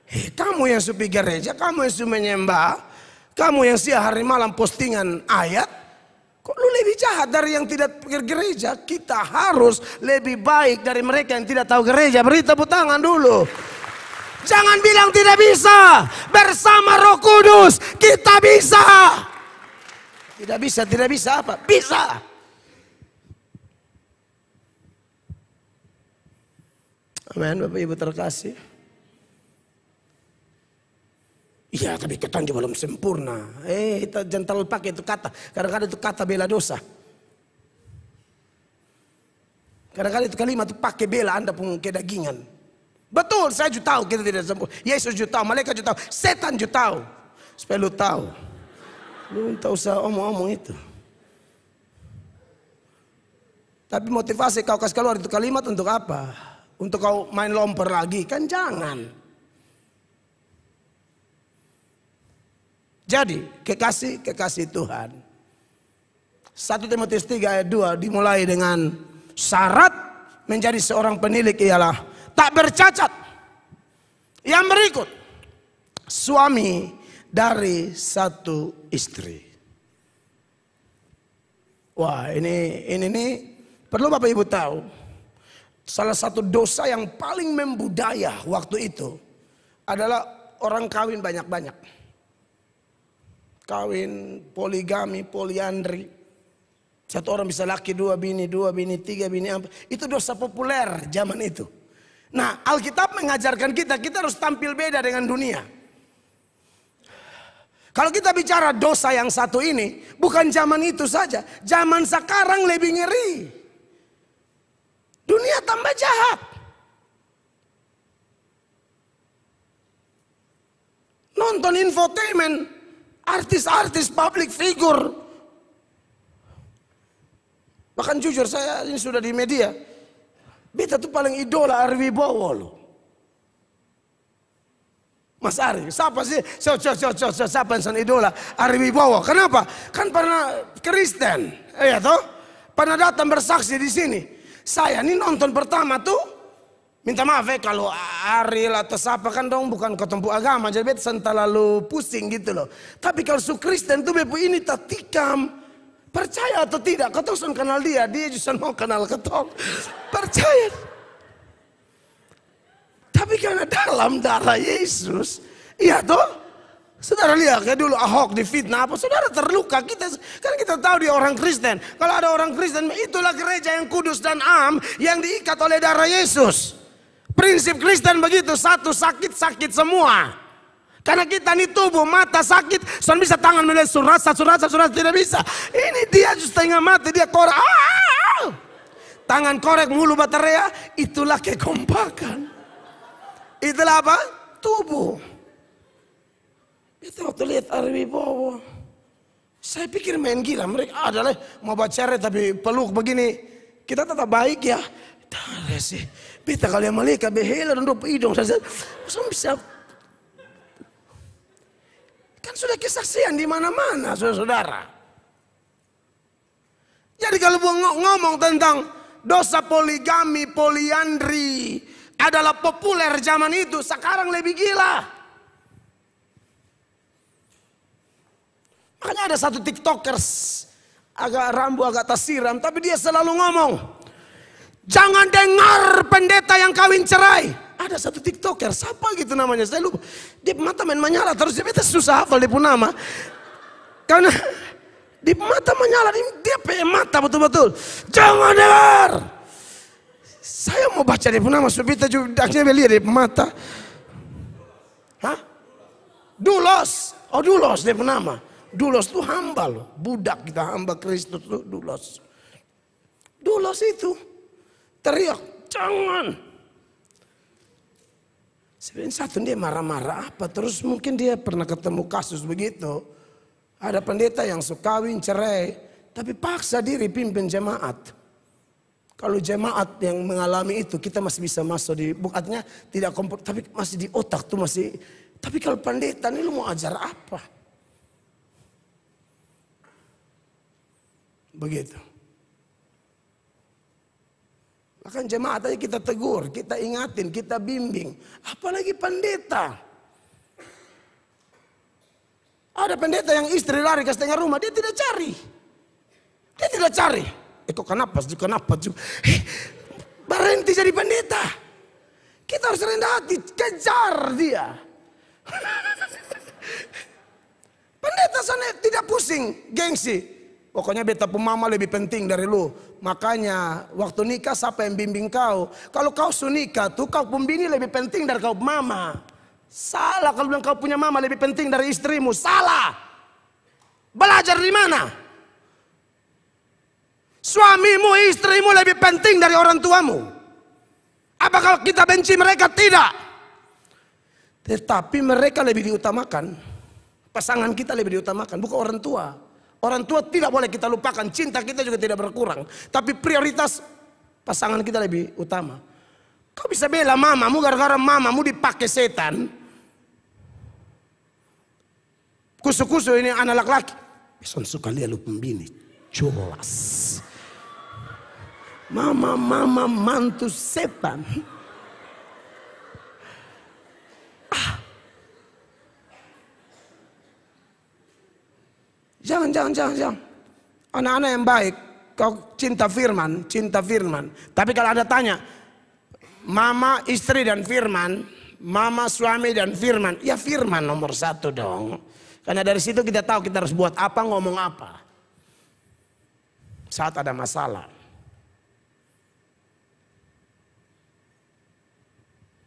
Kamu yang supi gereja, kamu yang supi menyembah. Kamu yang siang hari malam postingan ayat, kok lu lebih jahat dari yang tidak pergi gereja? Kita harus lebih baik dari mereka yang tidak tahu gereja. Beri tepuk tangan dulu. Jangan bilang tidak bisa. Bersama Roh Kudus kita bisa. Tidak bisa apa? Bisa. Amin, Bapak Ibu terkasih. Iya, tapi kita juga belum sempurna. Kita jangan terlalu pakai itu kata. Kadang-kadang itu kata bela dosa. Kadang-kadang itu kalimat itu pakai bela Anda pun kedagingan. Betul, saya juga tahu kita tidak sempurna. Yesus juga tahu, malaikat juga tahu, setan juga tahu. Supaya lu tahu. Lu tak usah omong-omong itu. Tapi motivasi kau kasih keluar itu kalimat untuk apa? Untuk kau main lomper lagi? Kan jangan. Jadi kekasih Tuhan. 1 Timotius 3 ayat 2 dimulai dengan syarat menjadi seorang penilik ialah tak bercacat. Yang berikut, suami dari satu istri. Wah, ini perlu Bapak Ibu tahu. Salah satu dosa yang paling membudaya waktu itu adalah orang kawin banyak-banyak. Kawin poligami, poliandri. Satu orang bisa laki 2 bini, 3 bini. Itu dosa populer zaman itu. Nah, Alkitab mengajarkan kita harus tampil beda dengan dunia. Kalau kita bicara dosa yang satu ini, bukan zaman itu saja. Zaman sekarang lebih ngeri. Dunia tambah jahat. Nonton infotainment, artis-artis, public figure. Bahkan jujur saya ini sudah di media. Beta tuh paling idola Ari Wibowo loh. Mas Ari, siapa sih? Siapa yang idola? Ari Wibowo. Kenapa? Kan pernah Kristen, ya toh? Pernah datang bersaksi di sini. Saya ini nonton pertama tuh, minta maaf ya kalau Ariel atau siapa kan dong bukan ketemu agama, jadi beta terlalu pusing gitu loh. Tapi kalau su Kristen tuh bepu ini tak tikam. Percaya atau tidak, kau sudah kenal dia juga mau kenal kau. Percaya. Tapi karena dalam darah Yesus, iya toh, saudara lihat kayak dulu Ahok difitnah apa, saudara terluka. Kita tahu dia orang Kristen. Kalau ada orang Kristen, itulah gereja yang kudus dan am yang diikat oleh darah Yesus. Prinsip Kristen begitu, satu sakit semua. Karena kita ini tubuh, mata sakit, soalnya bisa tangan melihat surat tidak bisa. Ini dia setengah mati, dia korek. Tangan korek, mulu baterai, itulah kekompakan. Itulah apa? Tubuh. Itu waktu lihat Ari Wibowo, saya pikir main gila. Mereka adalah mau baca tapi peluk begini. Kita tetap baik ya. Tare sih. Beta kalian malaikat behela dan dope hidung. Saya bisa. Kan sudah kesaksian di mana-mana, saudara-saudara. Jadi kalau ngomong tentang dosa poligami, poliandri adalah populer zaman itu, sekarang lebih gila. Makanya ada satu tiktokers agak rambu agak tasiram, tapi dia selalu ngomong, jangan dengar pendeta yang kawin cerai. Ada satu tiktoker, siapa gitu namanya, saya lupa. Dia mata main menyala terus, dia susah hafal dia pun nama. Karena di mata menyala, dia pakai mata betul-betul. Jangan dengar. Saya mau baca dia pun nama, supaya juga akhirnya lihat dia mata. Hah? Dulos. Oh Dulos dia pun nama. Dulos itu hamba loh, budak kita hamba Kristus tuh Dulos. Dulos itu teriak, jangan. Sebenarnya satu dia marah-marah apa, terus mungkin dia pernah ketemu kasus begitu. Ada pendeta yang suka kawin cerai, tapi paksa diri pimpin jemaat. Kalau jemaat yang mengalami itu kita masih bisa masuk di, bukannya tidak kompor, tapi masih di otak tuh masih. Tapi kalau pendeta ini lu mau ajar apa? Begitu. Bahkan jemaat aja kita tegur, kita ingatin, kita bimbing. Apalagi pendeta. Ada pendeta yang istri lari ke setengah rumah, dia tidak cari. Dia tidak cari. Kok kenapa juga. Berhenti jadi pendeta. Kita harus rendah hati, kejar dia. Pendeta sana tidak pusing, gengsi. Pokoknya beta pemama lebih penting dari lu. Makanya waktu nikah siapa yang bimbing kau? Kalau kau sunikah tuh kau pembini lebih penting dari kau mama. Salah kalau bilang kau punya mama lebih penting dari istrimu. Salah. Belajar di mana? Suamimu, istrimu lebih penting dari orang tuamu. Apakah kita benci mereka? Tidak. Tetapi mereka lebih diutamakan. Pasangan kita lebih diutamakan, bukan orang tua. Orang tua tidak boleh kita lupakan, cinta kita juga tidak berkurang. Tapi prioritas pasangan kita lebih utama. Kau bisa bela mamamu gara-gara mamamu dipakai setan. Kusu-kusu ini anak laki-laki. Son suka lihat lu pembini. Jelas. Mama mantu setan. Jangan. Anak-anak yang baik, kau cinta firman. Tapi kalau ada tanya, mama istri dan firman, mama suami dan firman, ya firman nomor 1 dong. Karena dari situ kita tahu kita harus buat apa, ngomong apa. Saat ada masalah.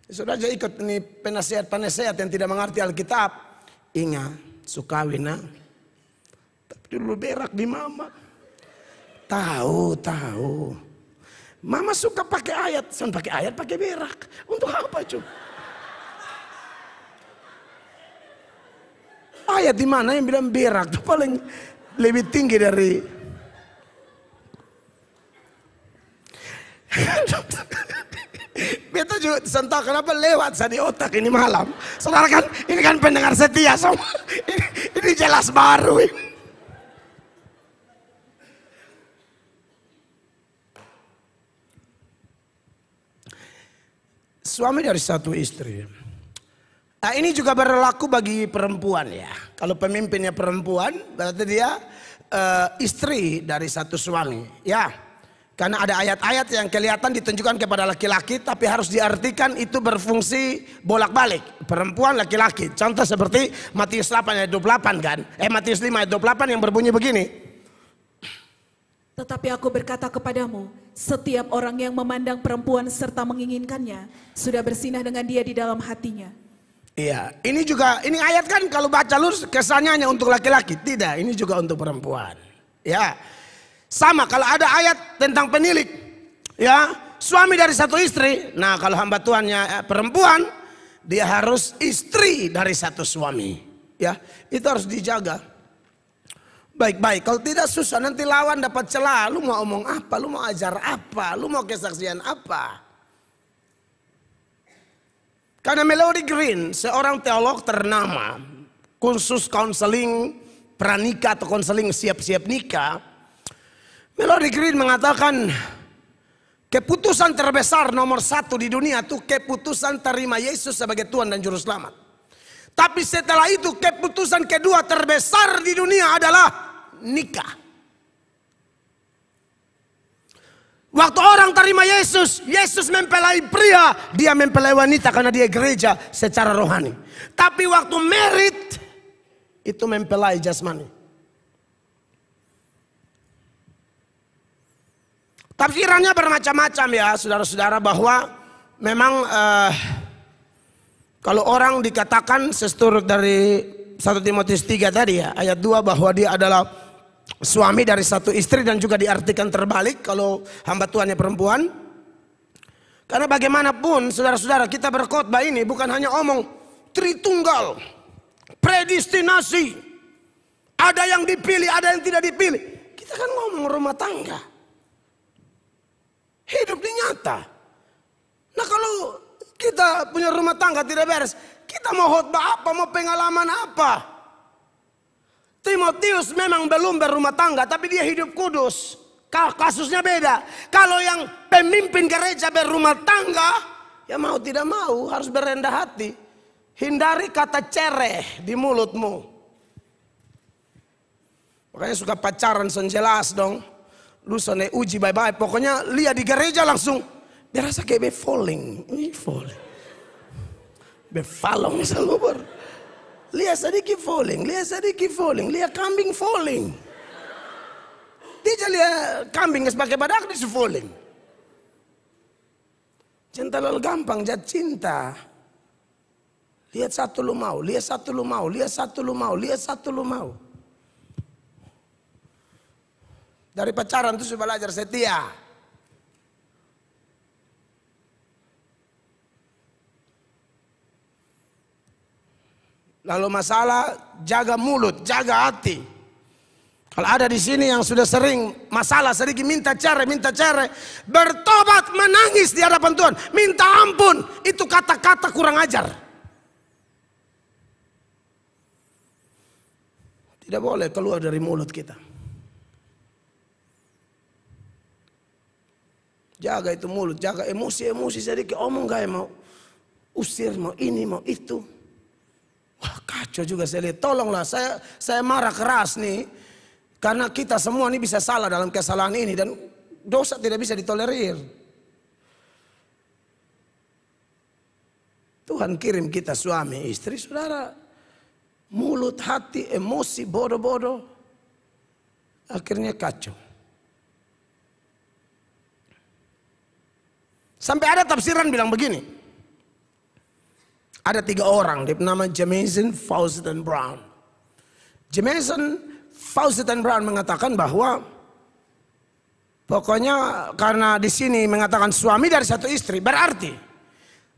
Sudah aja ikut ini penasihat yang tidak mengerti Alkitab. Ingat, sukawina. Tapi dulu berak di mama. Tahu. Mama suka pakai ayat, pakai berak. Untuk apa cuy? Ayat di mana yang bilang berak itu paling lebih tinggi dari Beta juga sentak kenapa lewat di otak ini malam. Saudara kan ini kan pendengar setia semua. Ini jelas baru. Suami dari satu istri. Nah ini juga berlaku bagi perempuan ya. Kalau pemimpinnya perempuan berarti dia istri dari satu suami. Ya. Karena ada ayat-ayat yang kelihatan ditunjukkan kepada laki-laki tapi harus diartikan itu berfungsi bolak-balik. Perempuan laki-laki. Contoh seperti Matius 8 ayat 28 kan. Matius 5 ayat 28 yang berbunyi begini. Tetapi aku berkata kepadamu, setiap orang yang memandang perempuan serta menginginkannya sudah bersinah dengan dia di dalam hatinya. Iya, ini ayat kan kalau baca lurus kesannya hanya untuk laki-laki. Tidak, ini juga untuk perempuan. Ya. Sama kalau ada ayat tentang penilik, ya suami dari satu istri. Nah kalau hamba Tuhannya perempuan, dia harus istri dari satu suami. Ya itu harus dijaga. Baik-baik, kalau tidak susah nanti lawan dapat celah. Lu mau omong apa, lu mau ajar apa, lu mau kesaksian apa. Karena Melody Green seorang teolog ternama, khusus konseling pranikah atau konseling siap-siap nikah. Melody Green mengatakan keputusan terbesar nomor 1 di dunia itu keputusan terima Yesus sebagai Tuhan dan Juru Selamat. Tapi setelah itu keputusan kedua terbesar di dunia adalah nikah. Waktu orang terima Yesus, Yesus mempelai pria, dia mempelai wanita karena dia gereja secara rohani. Tapi waktu merit itu mempelai jasmani. Tafsirannya bermacam-macam ya saudara-saudara bahwa memang kalau orang dikatakan seturut dari 1 Timotius 3 tadi ya ayat 2 bahwa dia adalah suami dari satu istri dan juga diartikan terbalik kalau hamba Tuhannya perempuan. Karena bagaimanapun saudara-saudara kita berkhotbah ini bukan hanya omong Tritunggal, predestinasi, ada yang dipilih, ada yang tidak dipilih. Kita kan ngomong rumah tangga. Hidup ini nyata. Nah kalau kita punya rumah tangga tidak beres, kita mau khotbah apa, mau pengalaman apa? Timotius memang belum berumah tangga, tapi dia hidup kudus. Kasusnya beda. Kalau yang pemimpin gereja berumah tangga, ya mau tidak mau harus berendah hati. Hindari kata cereh di mulutmu. Makanya suka pacaran son jelas dong. Lu sana uji bye-bye. Pokoknya lihat di gereja langsung. Dia rasa kayak falling. Befalong salubur. Lihat sedikit falling. Lihat kambing falling. Dia lihat kambing sebagai badak di falling. Cinta lalu gampang jatuh cinta. Lihat satu lu mau. Dari pacaran itu sudah belajar setia. Lalu masalah jaga mulut, jaga hati. Kalau ada di sini yang sudah sering masalah, sering minta cerai, bertobat, menangis di hadapan Tuhan, minta ampun, itu kata-kata kurang ajar. Tidak boleh keluar dari mulut kita. Jaga itu mulut, jaga emosi sedikit, omong gak mau usir, mau ini, mau itu. Wah, kacau juga saya lihat. Tolonglah, saya marah keras nih. Karena kita semua ini bisa salah dalam kesalahan ini dan dosa tidak bisa ditolerir. Tuhan kirim kita suami, istri, saudara. Mulut, hati, emosi, bodoh-bodoh. Akhirnya kacau. Sampai ada tafsiran bilang begini. Ada 3 orang, dia bernama Jamieson, Fausset, dan Brown. Jamieson, Fausset dan Brown mengatakan bahwa pokoknya karena di sini mengatakan suami dari satu istri, berarti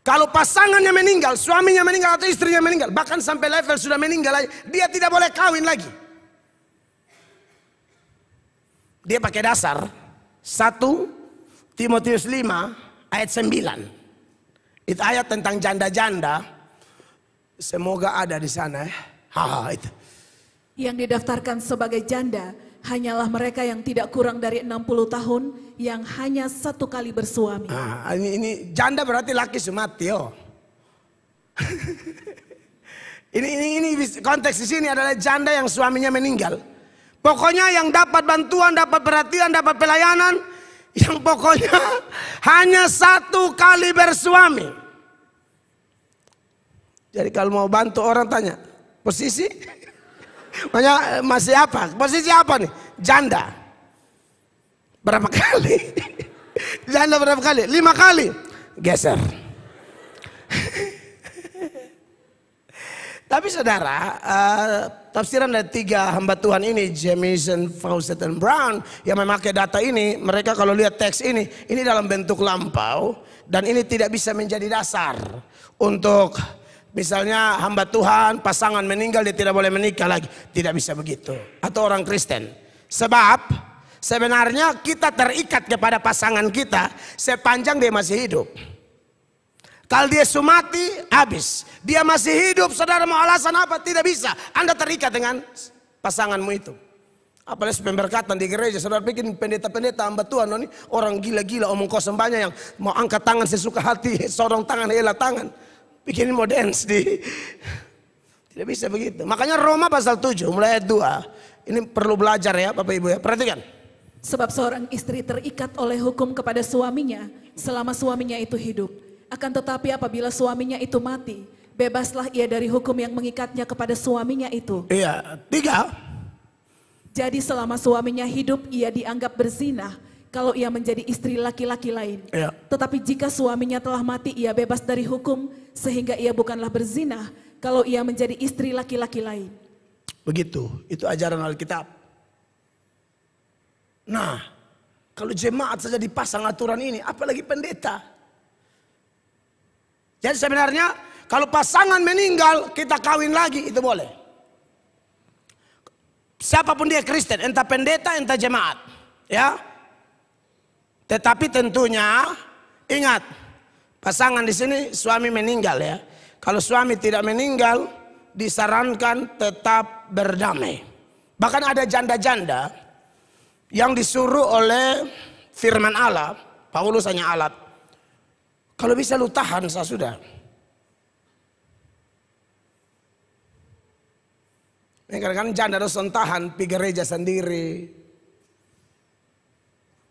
kalau pasangannya meninggal, suaminya meninggal atau istrinya meninggal, bahkan sampai level sudah meninggal, dia tidak boleh kawin lagi. Dia pakai dasar 1 Timotius 5 ayat 9. Itu ayat tentang janda-janda. Semoga ada di sana ya. Itu. Yang didaftarkan sebagai janda hanyalah mereka yang tidak kurang dari 60 tahun yang hanya 1 kali bersuami. Ini janda berarti laki sumati, oh. ini konteks di sini adalah janda yang suaminya meninggal. Pokoknya yang dapat bantuan, dapat perhatian, dapat pelayanan, yang pokoknya hanya 1 kali bersuami. Jadi kalau mau bantu orang tanya, posisi? Makanya masih apa? Posisi apa nih? Janda. Berapa kali? Janda berapa kali? 5 kali. Geser. Tapi saudara, tafsiran dari 3 hamba Tuhan ini, Jamieson, Fausset, dan Brown, yang memakai data ini, mereka kalau lihat teks ini dalam bentuk lampau, dan ini tidak bisa menjadi dasar untuk misalnya hamba Tuhan, pasangan meninggal, dia tidak boleh menikah lagi. Tidak bisa begitu. Atau orang Kristen. Sebab sebenarnya kita terikat kepada pasangan kita sepanjang dia masih hidup. Kalau dia sumati, habis. Dia masih hidup, saudara mau alasan apa? Tidak bisa. Anda terikat dengan pasanganmu itu. Apalagi pemberkatan di gereja. Saudara bikin pendeta-pendeta hamba Tuhan ini orang gila-gila omong kosong banyak yang mau angkat tangan sesuka hati, sorong tangan, hela tangan. Bikin mau dance di. Tidak bisa begitu. Makanya Roma pasal 7 mulai ayat 2. Ini perlu belajar ya Bapak Ibu ya. Perhatikan. Sebab seorang istri terikat oleh hukum kepada suaminya selama suaminya itu hidup. Akan tetapi apabila suaminya itu mati, bebaslah ia dari hukum yang mengikatnya kepada suaminya itu. Iya, 3. Jadi selama suaminya hidup ia dianggap berzina kalau ia menjadi istri laki-laki lain. Iya. Tetapi jika suaminya telah mati ia bebas dari hukum sehingga ia bukanlah berzina kalau ia menjadi istri laki-laki lain. Begitu, itu ajaran Alkitab. Nah, kalau jemaat saja dipasang aturan ini, apalagi pendeta. Jadi sebenarnya kalau pasangan meninggal kita kawin lagi itu boleh. Siapapun dia Kristen, entah pendeta, entah jemaat, ya. Tetapi tentunya ingat, pasangan di sini suami meninggal ya. Kalau suami tidak meninggal, disarankan tetap berdamai. Bahkan ada janda-janda yang disuruh oleh firman Allah, Paulus hanya alat. Kalau bisa lu tahan sudah. Ini kadang-kadang janda harus tahan, pergi gereja sendiri.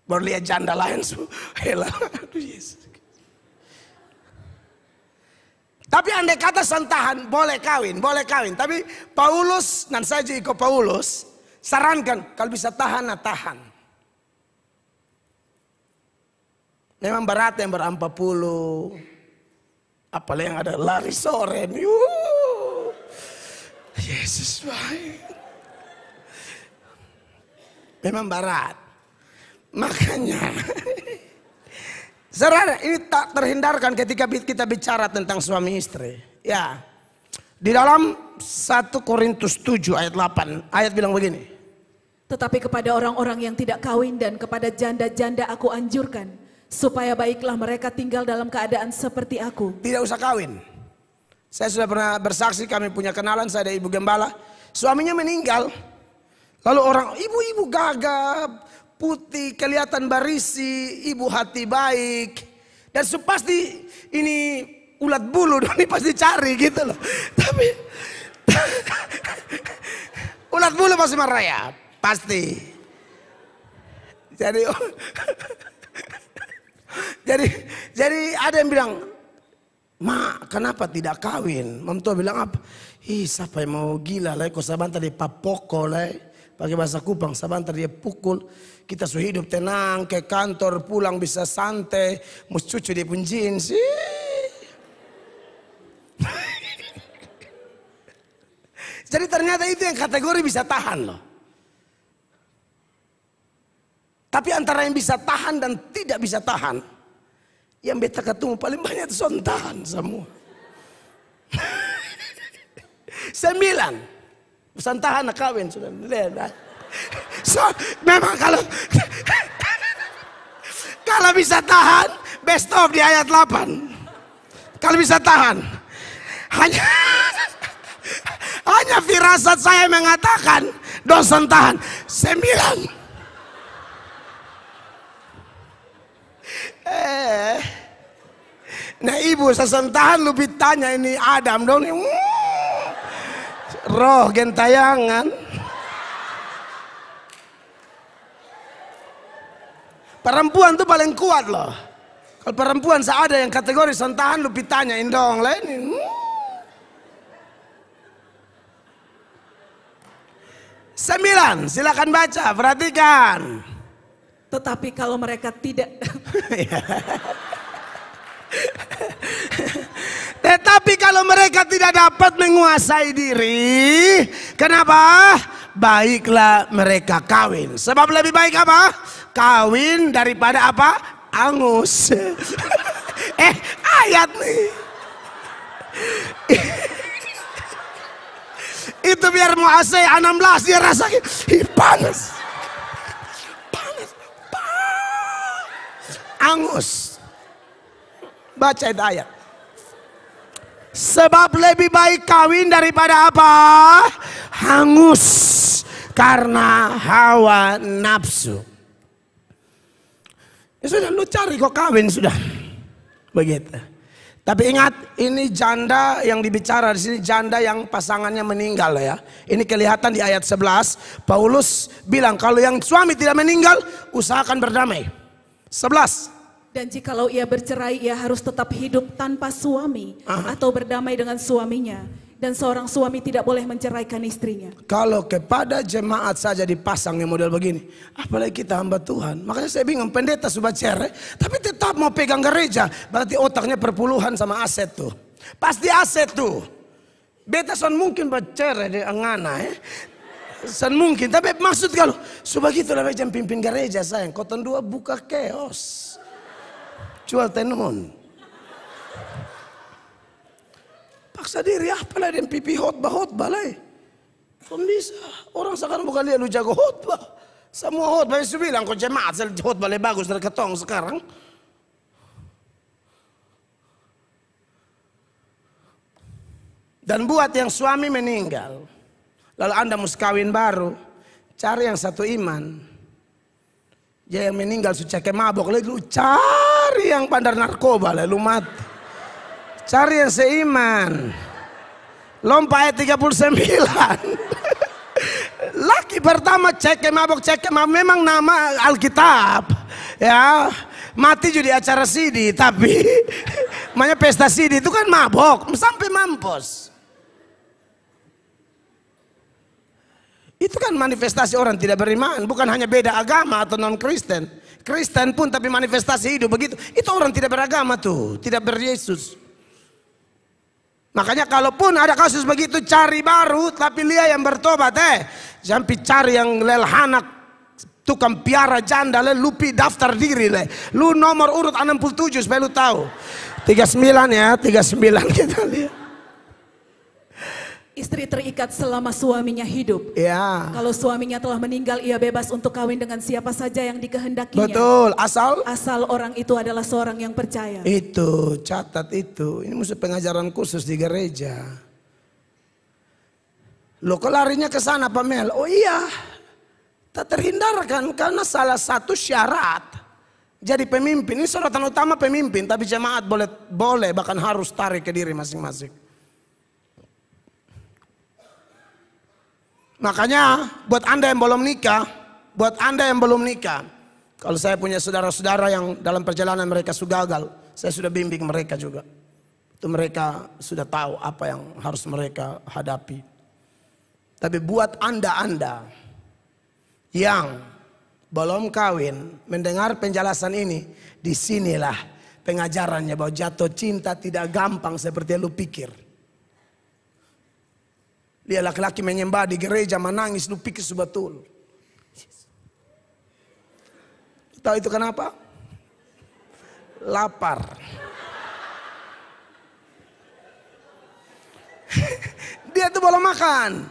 Baru lihat janda lain aduh Yesus. Tapi andai kata sentahan boleh kawin. Tapi Paulus, dan saya juga ikut Paulus, sarankan kalau bisa tahan, tahan. Memang berat yang ber-40. Apalagi yang ada lari sore. Yesus baik. Memang berat. Makanya saudara, ini tak terhindarkan ketika kita bicara tentang suami istri. Ya. Di dalam 1 Korintus 7 ayat 8, ayat bilang begini. Tetapi kepada orang-orang yang tidak kawin dan kepada janda-janda aku anjurkan, supaya baiklah mereka tinggal dalam keadaan seperti aku. Tidak usah kawin. Saya sudah pernah bersaksi, kami punya kenalan, saya ada ibu gembala. Suaminya meninggal. Lalu orang, ibu-ibu gagap, putih, kelihatan berisi, ibu hati baik. Dan pasti ini ulat bulu dong, ini pasti cari gitu loh. Tapi ulat bulu pasti marah ya, pasti. Jadi ada yang bilang, "Mak, kenapa tidak kawin?" Mam tua bilang apa? "Ih, siapa yang mau gila lah, kok sabantar dia papoko lah." Pakai bahasa Kupang, sabantar dia pukul. Kita sudah hidup tenang, ke kantor, pulang bisa santai, mus cucu dia pun jeans. Jadi ternyata itu yang kategori bisa tahan loh. Tapi antara yang bisa tahan dan tidak bisa tahan, yang beta ketemu paling banyak itu sontahan semua. 9. Pesan tahan kawin sudah. So, memang kalau bisa tahan, best of di ayat 8. Kalau bisa tahan, hanya firasat saya mengatakan dosen tahan 9. Nah ibu sesentahan lebih tanya ini Adam dong. Roh gentayangan. Perempuan tuh paling kuat loh. Kalau perempuan seada yang kategori sentahan lu pitanyain dong lah ini. 9, silakan baca, perhatikan. Tetapi kalau mereka tidak Tetapi kalau mereka tidak dapat menguasai diri, kenapa? Baiklah mereka kawin. Sebab lebih baik apa? Kawin daripada apa? Angus. Ayat nih. Itu biar mau AC 16 dia rasain. Panas. Angus. Baca itu ayat. Sebab lebih baik kawin daripada apa? Hangus karena hawa nafsu. Ya sudah, lu cari kok kawin sudah. Begitu. Tapi ingat, ini janda yang dibicara di sini, janda yang pasangannya meninggal ya. Ini kelihatan di ayat 11. Paulus bilang kalau yang suami tidak meninggal, usahakan berdamai. 11. Dan jikalau ia bercerai, ia harus tetap hidup tanpa suami atau berdamai dengan suaminya. Dan seorang suami tidak boleh menceraikan istrinya. Kalau kepada jemaat saja dipasang yang model begini, apalagi kita hamba Tuhan. Makanya saya bingung, pendeta sudah cerai, tapi tetap mau pegang gereja. Berarti otaknya perpuluhan sama aset tuh. Pasti aset tuh. Beta son mungkin bercerai di angana ya. Son mungkin, tapi maksud kalau sudah gitu lah macam pimpin gereja sayang. Koton 2 buka keos. Jual tenun. Paksa diri apalah dan pipi khotbah lah. Kok bisa? Orang sekarang bukan lihat lu jago khotbah. Semua khotbah yang bilang kok jemaat khotbah lebih bagus dari ketong sekarang. Dan buat yang suami meninggal, lalu Anda mesti kawin baru, cari yang satu iman. Dia yang meninggal sudah cek mabok, lu cari yang bandar narkoba lah, lu mati. Cari yang seiman. Lompat ayat 39. Laki pertama cek mabok, memang nama Alkitab. Ya, mati juga di acara CD, tapi namanya pesta CD itu kan mabok sampai mampus. Itu kan manifestasi orang tidak beriman, bukan hanya beda agama atau non Kristen. Kristen pun tapi manifestasi hidup begitu. Itu orang tidak beragama tuh, tidak beryesus. Makanya kalaupun ada kasus begitu cari baru, tapi lihat yang bertobat jangan cari yang lelhanak tukang piara janda lupi daftar diri lu nomor urut 67 supaya lu tahu. 39 ya, 39 kita lihat. Istri terikat selama suaminya hidup. Ya. Kalau suaminya telah meninggal, ia bebas untuk kawin dengan siapa saja yang dikehendakinya. Betul, Asal orang itu adalah seorang yang percaya. itu, catat itu. Ini mesti pengajaran khusus di gereja. Loh kok larinya ke sana Pak Mel? Oh iya, tak terhindarkan karena salah satu syarat jadi pemimpin. Ini sorotan utama pemimpin, tapi jemaat boleh bahkan harus tarik ke diri masing-masing. Makanya buat Anda yang belum nikah, kalau saya punya saudara-saudara yang dalam perjalanan mereka sudah gagal, saya sudah bimbing mereka juga. Itu mereka sudah tahu apa yang harus mereka hadapi. Tapi buat Anda yang belum kawin, mendengar penjelasan ini, disinilah pengajarannya bahwa jatuh cinta tidak gampang seperti yang lu pikir. Dia laki-laki menyembah di gereja menangis, lu pikir betul. Tahu itu kenapa? Lapar. Dia tuh belum makan.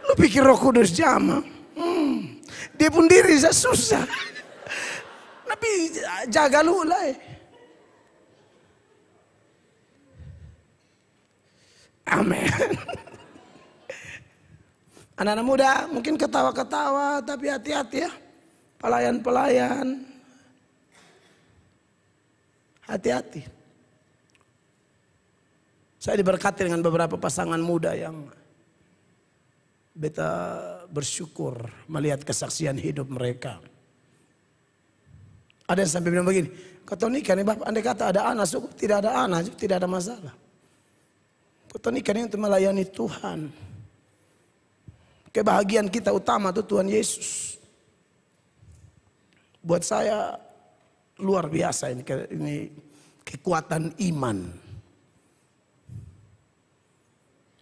Lu pikir Roh Kudus jama? Dia pun diri susah. Tapi jaga lu lah. Amin. Anak-anak muda mungkin ketawa-ketawa, tapi hati-hati ya. Pelayan-pelayan. Hati-hati. Saya diberkati dengan beberapa pasangan muda yang beta bersyukur melihat kesaksian hidup mereka. Ada yang sampai bilang begini, kau nikah nih Bapak, andai kata ada anak, cukup tidak ada anak, tidak ada masalah. Kau nikah ini untuk melayani Tuhan. Kebahagiaan kita utama itu Tuhan Yesus. Buat saya luar biasa ini kekuatan iman.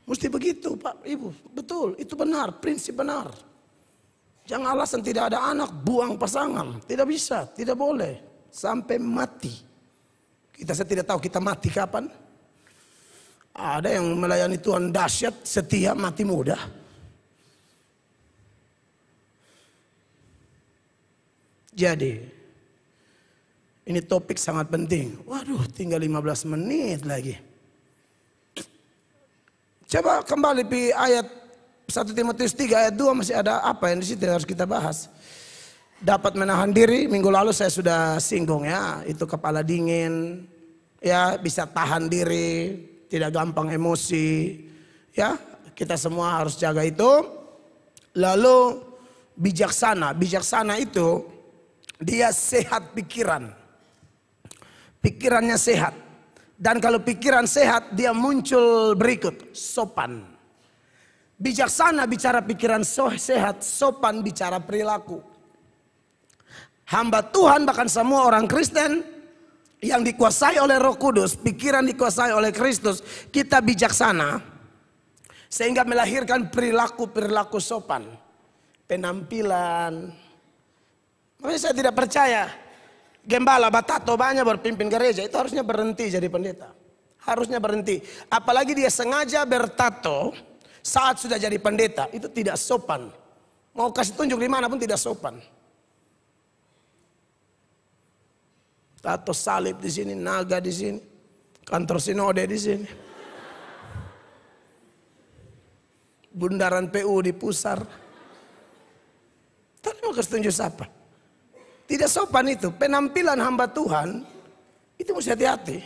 Mesti begitu Pak Ibu, betul, itu benar, prinsip benar. Jangan alasan tidak ada anak, buang pasangan. Tidak bisa, tidak boleh. Sampai mati. Saya tidak tahu kita mati kapan. Ada yang melayani Tuhan dahsyat, setia, mati muda. Jadi, ini topik sangat penting. Waduh, tinggal 15 menit lagi. Coba kembali di ayat 1 Timotius 3 ayat 2 masih ada apa yang di situ harus kita bahas. Dapat menahan diri, minggu lalu saya sudah singgung ya, itu kepala dingin, ya bisa tahan diri, tidak gampang emosi, ya kita semua harus jaga itu. Lalu bijaksana itu dia sehat pikiran, pikirannya sehat. Dan kalau pikiran sehat dia muncul berikut, sopan. Bijaksana bicara pikiran sehat, sopan bicara perilaku. Hamba Tuhan bahkan semua orang Kristen yang dikuasai oleh Roh Kudus, pikiran dikuasai oleh Kristus, kita bijaksana sehingga melahirkan perilaku sopan, penampilan. Makanya saya tidak percaya gembala batato banyak berpimpin gereja itu harusnya berhenti jadi pendeta. Harusnya berhenti. Apalagi dia sengaja bertato saat sudah jadi pendeta, itu tidak sopan. Mau kasih tunjuk di mana pun tidak sopan. Tato salib di sini, naga di sini, kantor sinode di sini, bundaran PU di pusar. Tadi mau kasih tunjuk siapa? Tidak sopan itu. Penampilan hamba Tuhan itu mesti hati-hati.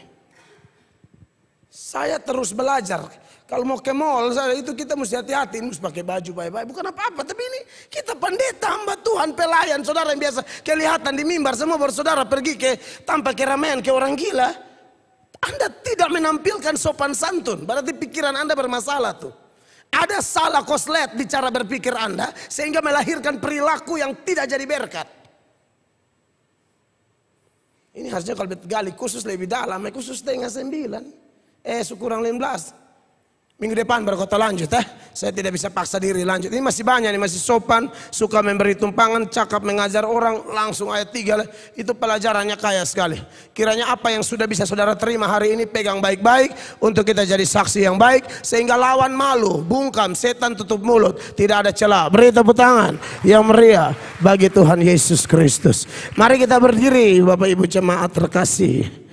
Saya terus belajar. Kalau mau ke mall itu kita mesti hati-hati. Mesti pakai baju baik-baik. Bukan apa-apa. Tapi ini kita pendeta hamba Tuhan. Pelayan saudara yang biasa kelihatan di mimbar. Semua bersaudara pergi ke tanpa keramaian ke orang gila. Anda tidak menampilkan sopan santun. Berarti pikiran Anda bermasalah tuh. Ada salah koslet di cara berpikir Anda. Sehingga melahirkan perilaku yang tidak jadi berkat. Ini harusnya kalau gali khusus lebih dalam, khusus setengah 9. Kurang 15. Minggu depan baru kota lanjut Saya tidak bisa paksa diri lanjut. Ini masih banyak, ini masih sopan, suka memberi tumpangan, cakap mengajar orang, langsung ayat 3. Itu pelajarannya kaya sekali. Kiranya apa yang sudah bisa saudara terima hari ini pegang baik-baik untuk kita jadi saksi yang baik. Sehingga lawan malu, bungkam, setan tutup mulut, tidak ada celah. Beri tepuk tangan yang meriah bagi Tuhan Yesus Kristus. Mari kita berdiri Bapak Ibu jemaat terkasih.